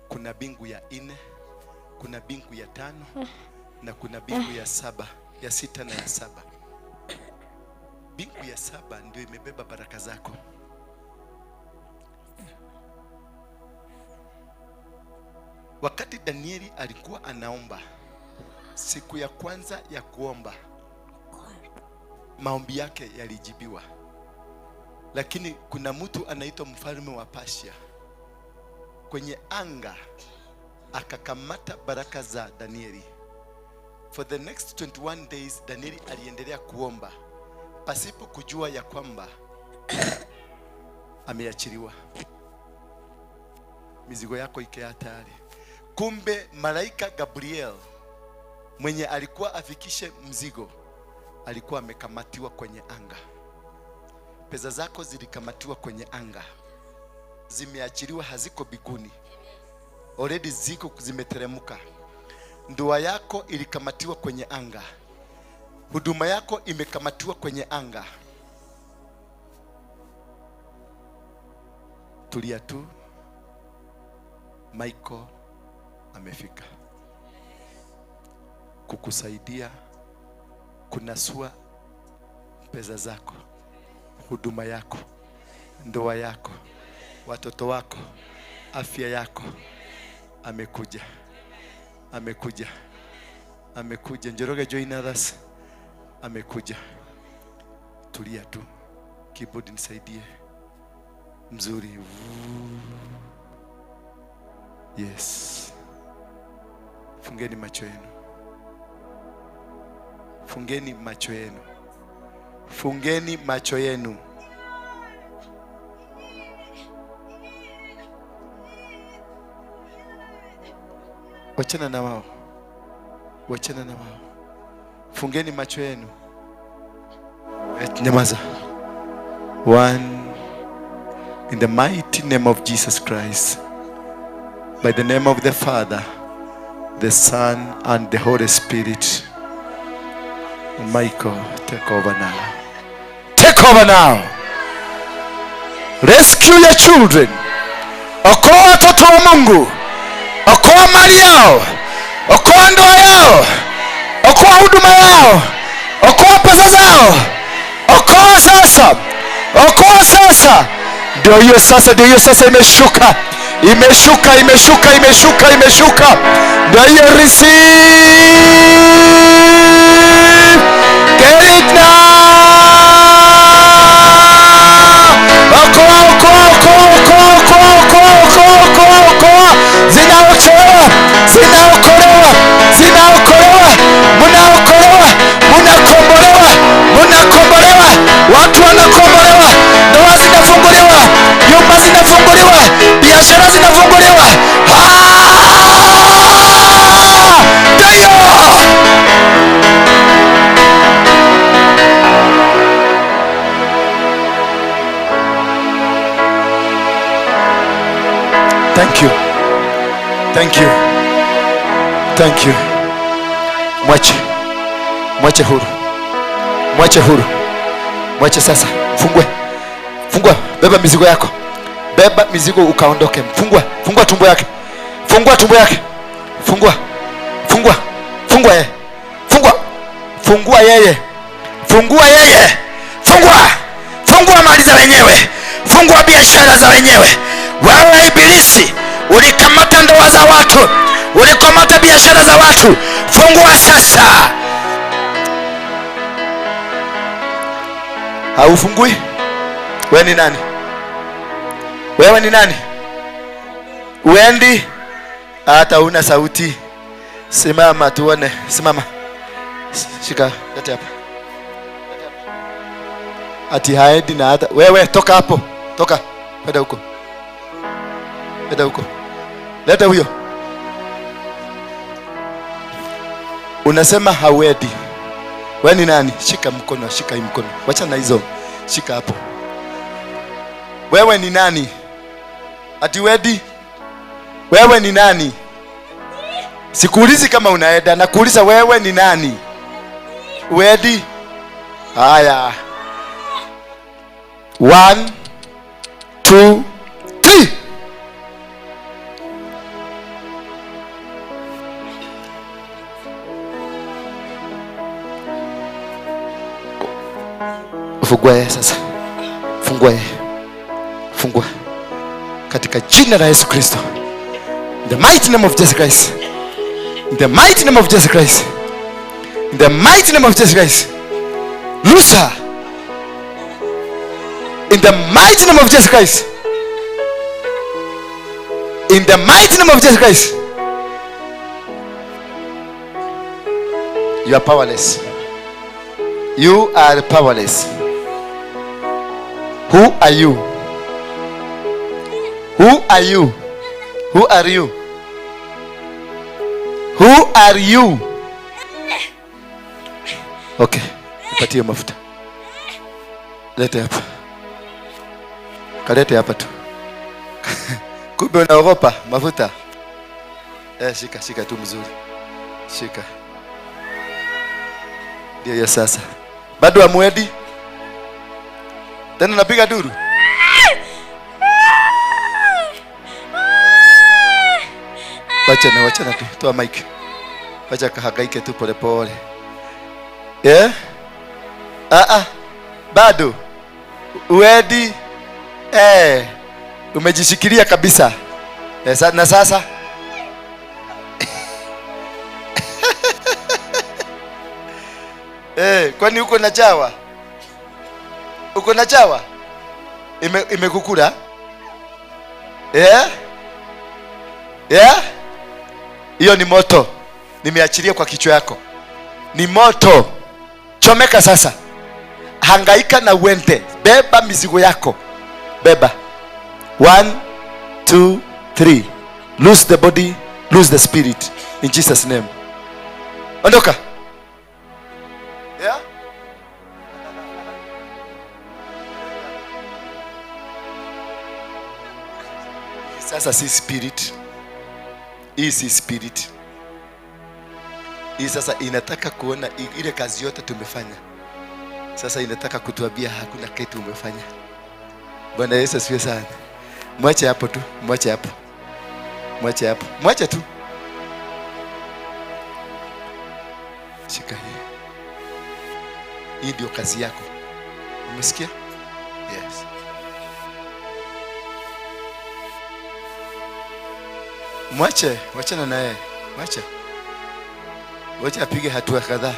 kuna bingu ya 4, kuna bingu ya 5 na kuna bingu ya 7, ya 6 na ya 7. Bingu ya 7 ndio imebeba baraka zako. Wakati Danieli alikuwa anaomba, siku ya kwanza ya kuomba, maombi yake yalijibiwa. Lakini kuna mtu anaitwa mfalme wa Persia kwenye anga akakamata baraka za Danieli. For the next 21 days Danieli aliendelea kuomba pasipo kujua ya kwamba ameachiliwa. Mizigo yako ikae tayari. Kumbe malaika Gabriel mwenye alikuwa afikishe mzigo alikuwa amekamatiwa kwenye anga. Pesa zako zilikamatiwa kwenye anga, zimeachiliwa, haziko biguni, already ziko zimeteremka. Ndoa yako ilikamatiwa kwenye anga, huduma yako imekamatiwa kwenye anga. Tulia tu, Michael amefika kukusaidia kunasua pesa zako, huduma yako, ndoa yako, watoto wako, afya yako. Amekuja, amekuja, amekuja. Njoroge join others. Amekuja. Tulia tu, keyboard nisaidie mzuri. Yes. Fungeni macho yenu, fungeni macho yenu, fungeni macho yenu. Wachana na wao, wachana na wao, fungeni macho yenu. Nyamaza. One, in the mighty name of Jesus Christ, by the name of the Father, the Son, and the Holy Spirit. Michael, take over now. Take over now. Rescue your children. Okoa watoto wa Mungu. Okoa mali yao. Okoa ndoa yao. Okoa huduma yao. Okoa pesa zao. Okoa sasa. Okoa sasa. Ndio hiyo sasa, ndio hiyo sasa imeshuka. Imeshuka, imeshuka, imeshuka, imeshuka. Ndio hiyo receive. Get it now. Okoa, okoa, okoa, okoa, okoa, okoa, okoa, okoa. Zinaokolewa, zinaokolewa, zinaokolewa. Munaokolewa, munakombolewa, munakombolewa. Watu wanakombolewa, ndoa zinafunguliwa, nyumba zinafunguliwa, biashara zinafunguliwa. Thank you. Thank you. Thank you. Mwache. Mwache huru. Mwache huru. Mwache sasa. Fungwe. Fungua. Beba mizigo yako. Beba mizigo ukaondoke. Fungua. Fungua tumbo yake. Fungua tumbo yake. Fungua. Fungua. Fungua yeye. Fungua. Fungua yeye. Fungua yeye. Fungua. Fungua mali za wenyewe. Fungua biashara za wenyewe. Wewe ibilisi, ulikamata ndoa za watu, ulikamata biashara za watu. Fungua sasa. Haufungui? Wewe ni nani? Wewe ni nani? Uendi hata una sauti. Simama tuone. Simama. Shika leta hapa. Ati haendi na hata wewe toka hapo. Toka. Kwenda huko. Kwenda huko. Leta huyo. Unasema hauendi. Wewe ni nani? Shika mkono, shika hii mkono. Wacha na hizo. Shika hapo. Wewe ni nani? Ati wedi? Wewe ni nani? Sikuulizi kama unaenda, nakuuliza wewe ni nani? Wedi? Haya. 1 2 3. Fungua yeye sasa. Fungua yeye. Fungua. Katika jina la Yesu Kristo. In the mighty name of Jesus Christ. In the mighty name of Jesus Christ. In the mighty name of Jesus Christ. Loose her. In the mighty name of Jesus Christ. In the mighty name of Jesus Christ. You are powerless. You are powerless. Who are you? Who are you? Who are you? Who are you? Okay, nipatie mafuta. Lete hapa. Kalete hapa tu. Kumbe unaogopa mafuta. Shika tu mzuri. Shika. Ndio ya sasa. Bado amwedi? Tena napiga duru. Wacha na tu. Toa mic. Wacha kahangaike tu pole pole. Bado. Uedi? Umejishikilia kabisa. Na sasa? Kwani uko na chawa? Uko na chawa? Imekukula? Hiyo ni moto. Nimeachilia kwa kichwa yako. Ni moto. Chomeka sasa. Hangaika na uende. Beba mizigo yako. Beba. 1, 2, 3. Lose the body, lose the spirit. In Jesus' name. Ondoka. Sasa si spirit. Hii si spirit. Hii sasa inataka kuona ile kazi yote tumefanya. Sasa inataka kutuambia hakuna kitu umefanya. Bwana Yesu asifiwe sana. Mwache hapo tu, mwache hapo. Mwache hapo. Mwache tu. Shika hii. Hii ndio kazi yako. Umesikia? Yes. Mwache, wachana naye. Wacha apige hatua kadhaa.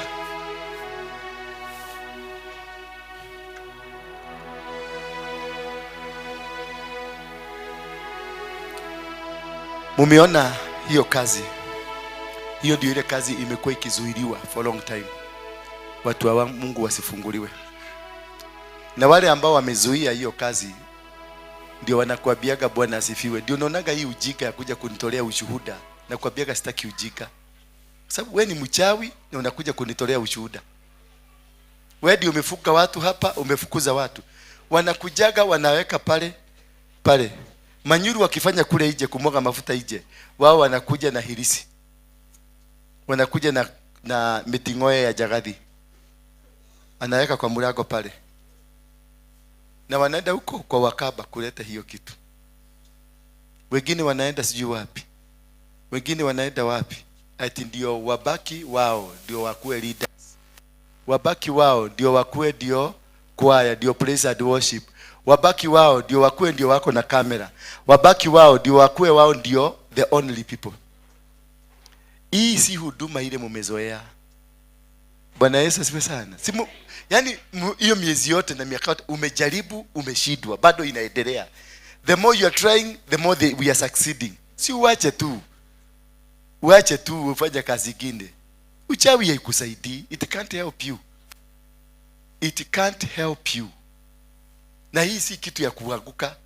Mumeona hiyo kazi. Hiyo ndio ile kazi imekuwa ikizuiliwa for long time. Watu wa Mungu wasifunguliwe. Na wale ambao wamezuia hiyo kazi ndio wanakuambiaga Bwana asifiwe. Ndio unaonaga hii ujika ya kuja kunitolea ushuhuda. Na kuambiaga sitaki ujika. Sababu wewe ni mchawi na unakuja kunitolea ushuhuda. Wewe ndio umefuka watu hapa, umefukuza watu. Wanakujaga wanaweka pale. Manyuru wakifanya kule nje kumwaga mafuta nje. Wao wanakuja na hirisi. Wanakuja na mitingoe ya jagathi. Anaweka kwa mlango pale. Na wanaenda huko kwa Wakaba kuleta hiyo kitu. Wengine wanaenda sijui wapi. Wengine wanaenda wapi? Ati ndio wabaki wao ndio wakuwe leaders. Wabaki wao ndio wakuwe ndio choir, ndio praise and worship. Wabaki wao ndio wakuwe ndio wako na kamera. Wabaki wao ndio wakuwe wao ndio the only people. Hii si huduma ile mumezoea. Bwana Yesu asifiwe sana. Yani hiyo miezi yote na miaka yote umejaribu, umeshindwa, bado inaendelea. The more you are trying, the more we are succeeding. Si uache tu. Uache tu ufanye kazi nyingine. Uchawi haikusaidii. It can't help you. It can't help you. Na hii si kitu ya kuanguka.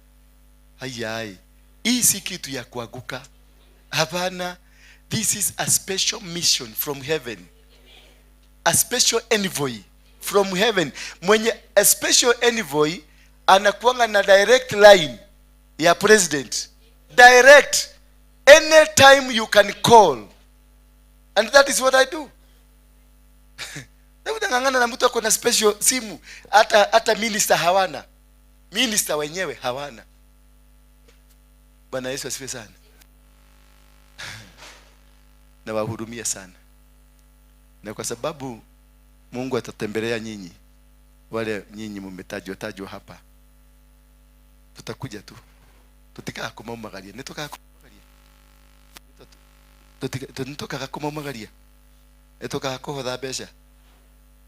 Hii si kitu ya kuanguka. Hapana. This is a special mission from heaven. A special envoy from heaven. Mwenye a special envoy anakuanga na direct line ya president. Direct. Anytime you can call. And that is what I do. Ngangana na mtu ako na special simu. Hata minister hawana. Minister wenyewe hawana. Bwana Yesu asifiwe sana. Na wahurumia sana. Na kwa sababu Mungu atatembelea nyinyi, wale nyinyi mmetajwa hapa, tutakuja tu tutikaa kumomagaria nitoka kumomagaria tunitoka kumomagaria etoka kuhotha besha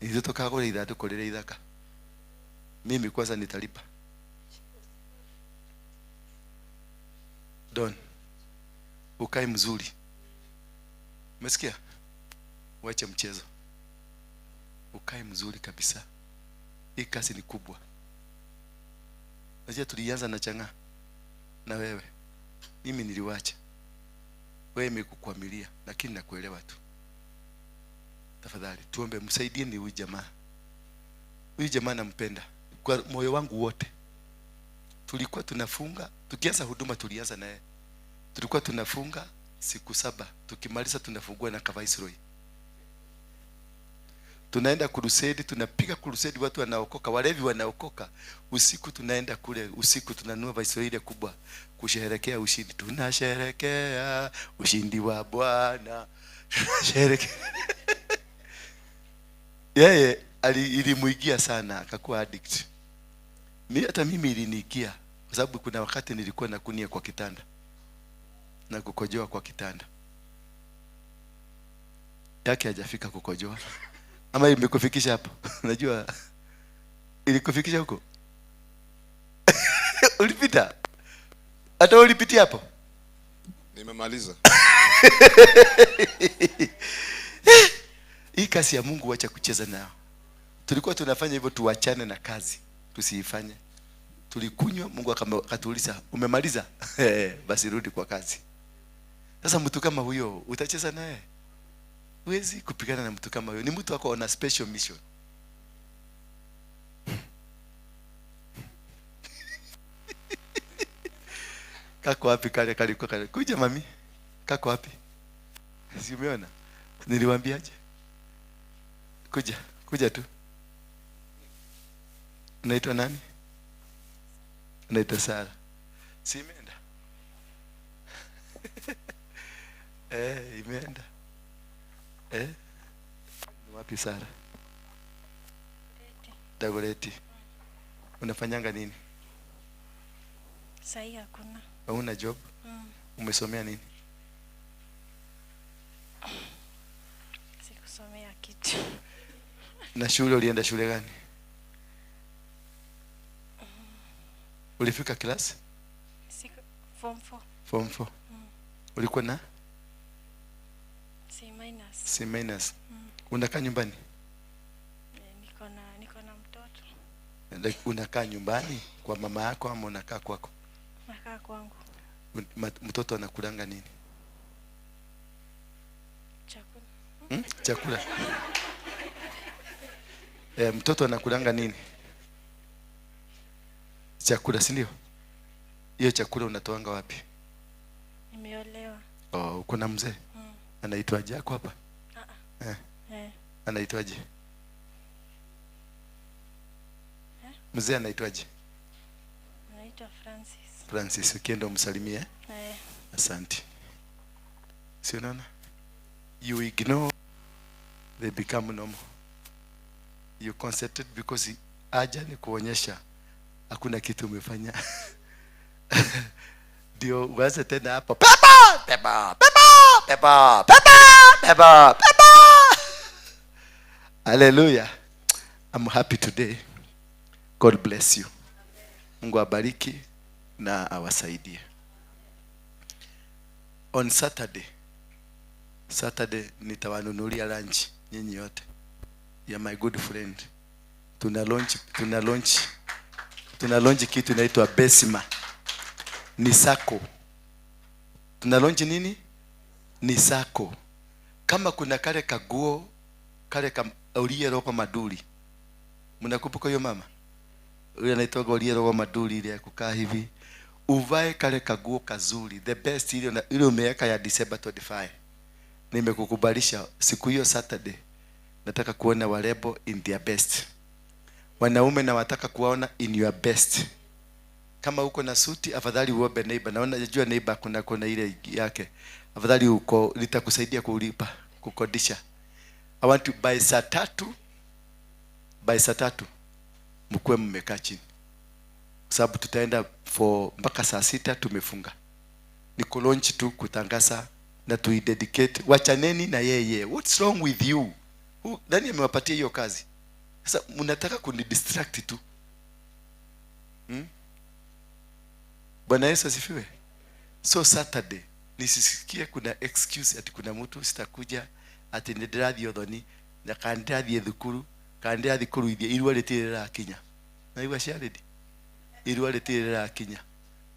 hizo toka kule idha tukolele idhaka. Mimi kwanza nitalipa. Don, ukae mzuri. Umesikia? Wacha mchezo. Ukae mzuri kabisa. Hii kazi ni kubwa. Najua tulianza na changa na wewe. Mimi niliwacha. Wewe nimekukwamilia lakini nakuelewa tu. Tafadhali tuombe msaidie ni huyu jamaa. Huyu jamaa nampenda kwa moyo wangu wote. Tulikuwa tunafunga, tukianza huduma tulianza naye. Tulikuwa tunafunga siku 7, tukimaliza tunafungua na Kavaisroi. Tunaenda crusade, tunapiga crusade, watu wanaokoka, walevi wanaokoka. Usiku tunaenda kule, usiku tunanunua Vaisroi ile kubwa kusherehekea ushindi. Tunasherehekea ushindi wa Bwana. Tunasherehekea. Yeye ilimuigia sana akakuwa addict. Hata mimi iliniigia kwa sababu kuna wakati nilikuwa nakunia kwa kitanda na kukojoa kwa kitanda. Yake hajafika kukojoa. Ama imekufikisha hapo? Unajua ilikufikisha huko? Ulipita? Hata ulipitia hapo? Nimemaliza. Hii kazi ya Mungu acha kucheza nao. Tulikuwa tunafanya hivyo tuachane na kazi, tusiifanye. Tulikunywa, Mungu akatuuliza, umemaliza? Basi rudi kwa kazi. Sasa mtu kama huyo utacheza naye? Huwezi kupigana na mtu kama huyo. Ni mtu wako on a special mission. Kako wapi kale kalikuwa kale? Kuja mami. Kako wapi? Si umeona? Niliwaambiaje? Kuja tu. Unaitwa nani? Unaitwa Sara. Si imeenda? Imeenda. Ni wapi Sara? Dagoretti. Unafanyanga nini? Sahi hakuna. Hauna job? Umesomea nini? Sikusomea kitu. Na shule ulienda shule gani? Ulifika class? Form 4. Form 4. Ulikuwa na? C-. Unakaa nyumbani? Niko na mtoto. Unakaa nyumbani kwa mama yako ama unakaa kwako? Nakaa kwangu. Mtoto anakulanga nini? Chakula. Chakula. Mtoto anakulanga nini? Chakula, si ndio? Hiyo chakula unatoanga wapi? Nimeolewa. Uko na mzee? Anaitwaje yako hapa? Anaitwaje? Mzee anaitwaje? Anaitwa Francis, ukienda umsalimie. Asante. Si unaona? You ignore, they become normal. You concentrate because aja ni kuonyesha hakuna kitu umefanya. Ndio uanze tena hapo. Pepa. Hallelujah. I'm happy today. God bless you. Mungu abariki na awasaidie. On Saturday nitawanunulia lunch nyinyi yote. Ya my good friend. Tuna launch kitu inaitwa Besima. Ni sako. Tuna launch nini? Ni sako. Kama kuna kale kaguo, kale ulie roho maduli. Mnakumbuka hiyo mama? Yule anaitwa ulie roho maduli ile kukaa hivi. Uvae kale kaguo kazuri. The best ile umeweka ya December 25. Nimekukubalisha siku hiyo Saturday. Nataka kuona warebo in their best. Wanaume na wataka kuwaona in your best. Kama uko na suti, afadhali uombe neighbor. Naona najua neighbor kuna ile yake. Afadhali uko litakusaidia kulipa, kukodisha. I want to by saa 3. mkuwe mmekaa chini, kwa sababu tutaenda for mpaka saa 6 tumefunga. Ni launch tu, kutangaza na tuidedicate. Wachaneni na yeye. What's wrong with you? Nani amewapatia hiyo kazi? Sasa mnataka kunidistract tu. Bwana Yesu asifiwe. So Saturday nisisikie kuna excuse ati kuna mtu sitakuja, ati ndirathi odhoni na kandathi thukuru, kandathi kuruithia irua ritirira kinya. Na igwa sharedi irua ritirira kinya.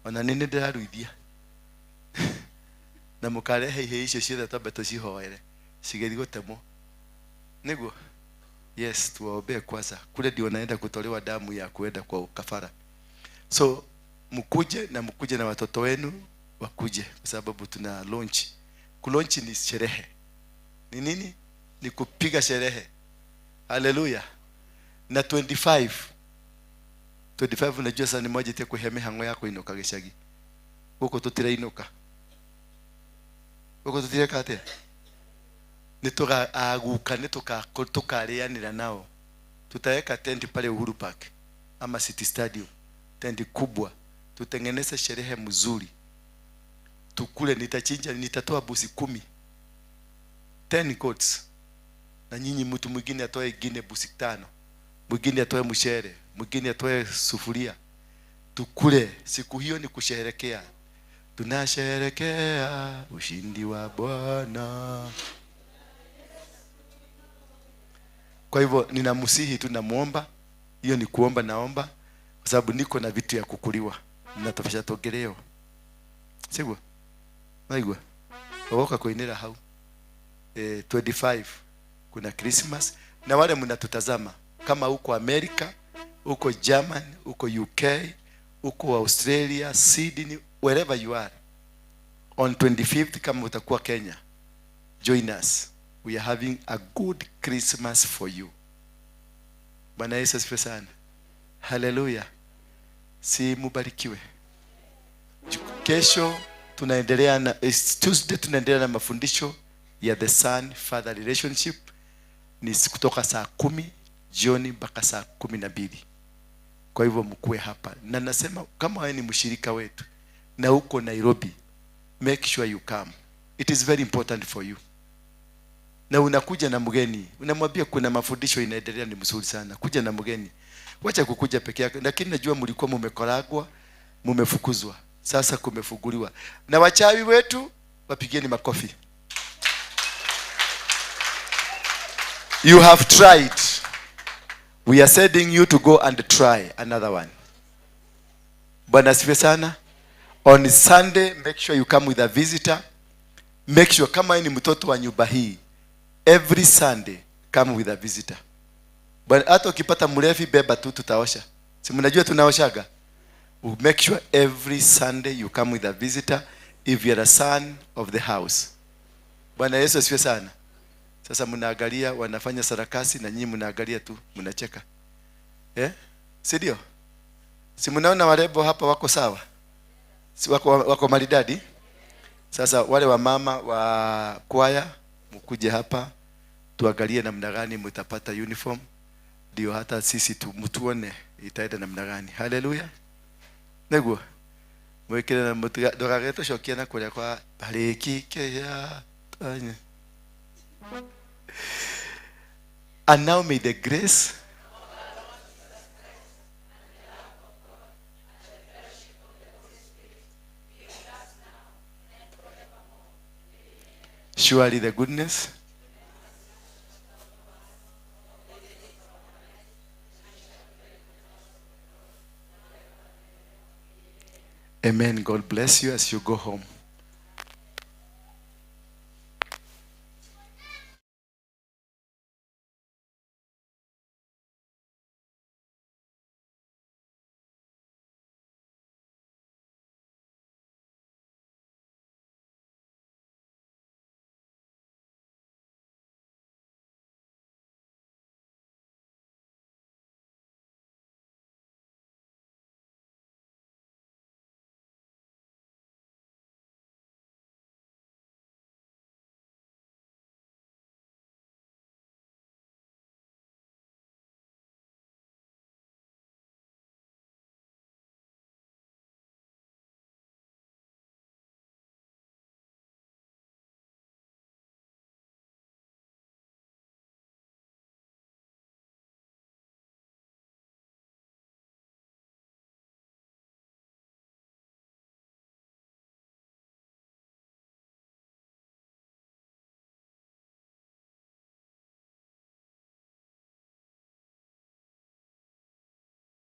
Ona nini ndiraruithia. Na mukarehe ihe icio ciothe tambe tucihoere cigethi gutemo niguo. Yes, tuwaombee kwanza. Kule ndio naenda kutolewa damu ya kuenda kwa kafara. So mkuje na watoto wenu wakuje, kwa sababu tuna launch. Kulaunch ni sherehe. Ni nini? Ni kupiga sherehe. Haleluya. Na 25 unajua sana moja ite kuheme hango yako inoka gicagi. Huko tutira inoka. Huko tutira kate. Nitoka aguka tukareanira nao. Tutaweka tent pale Uhuru Park ama City Stadium. Tent kubwa. Tutengeneze sherehe mzuri. Tukule, nitatoa busi 10. 10 goats. Na nyinyi mtu mwingine atoe ingine busi 5. Mwingine atoe mshere, mwingine atoe sufuria. Tukule. Siku hiyo ni kusherehekea. Tunasherehekea ushindi wa Bwana. Kwa hivyo ninamsihi tu, namuomba. Hiyo ni kuomba, naomba kwa sababu niko na vitu ya kukuliwa. Ninatafasha togeleo. Sivyo? Maigwa. Waoka kuinera hau. 25 kuna Christmas. Na wale mnatutazama kama uko America, uko Germany, uko UK, uko Australia, Sydney, wherever you are, on 25th kama utakuwa Kenya, join us. We are having a good Christmas for you. Bwana Yesu asifiwe sana. Hallelujah. Si mubarikiwe. Kesho tunaendelea na Tuesday tunaendelea na mafundisho ya the son father relationship. Ni kutoka saa 10 jioni mpaka saa 12. Kwa hivyo mkue hapa. Na nasema kama wewe ni mshirika wetu na uko Nairobi, make sure you come. It is very important for you. Na unakuja na mgeni, unamwambia kuna mafundisho inaendelea, ni mzuri sana. Kuja na mgeni. Wacha kukuja peke yako. Lakini najua mlikuwa mumekoragwa, mumefukuzwa. Sasa kumefunguliwa. Na wachawi wetu wapigieni makofi. You have tried. We are sending you to go and try another one. Bwana asifiwe sana. On Sunday, make sure you come with a visitor. Make sure kama ni mtoto wa nyumba hii, every Sunday come with a visitor. But hata ukipata mrefi beba tu, tutaosha. Si mnajua tunaoshaga? We make sure every Sunday you come with a visitor if you are a son of the house. Bwana Yesu asifiwe sana. Sasa mnaangalia wanafanya sarakasi na nyinyi mnaangalia tu, mnacheka. Si ndio? Si mnaona warembo hapa wako sawa? Si wako maridadi? Sasa wale wa mama wa kwaya mkuje hapa tuangalie namna gani mtapata uniform, ndio hata sisi mtuone itaenda namna gani. Haleluya. Nego mwekele na mdogareto shokia na kule kwa bariki kia tanya. And now may the grace surely the goodness Amen. God bless you as you go home.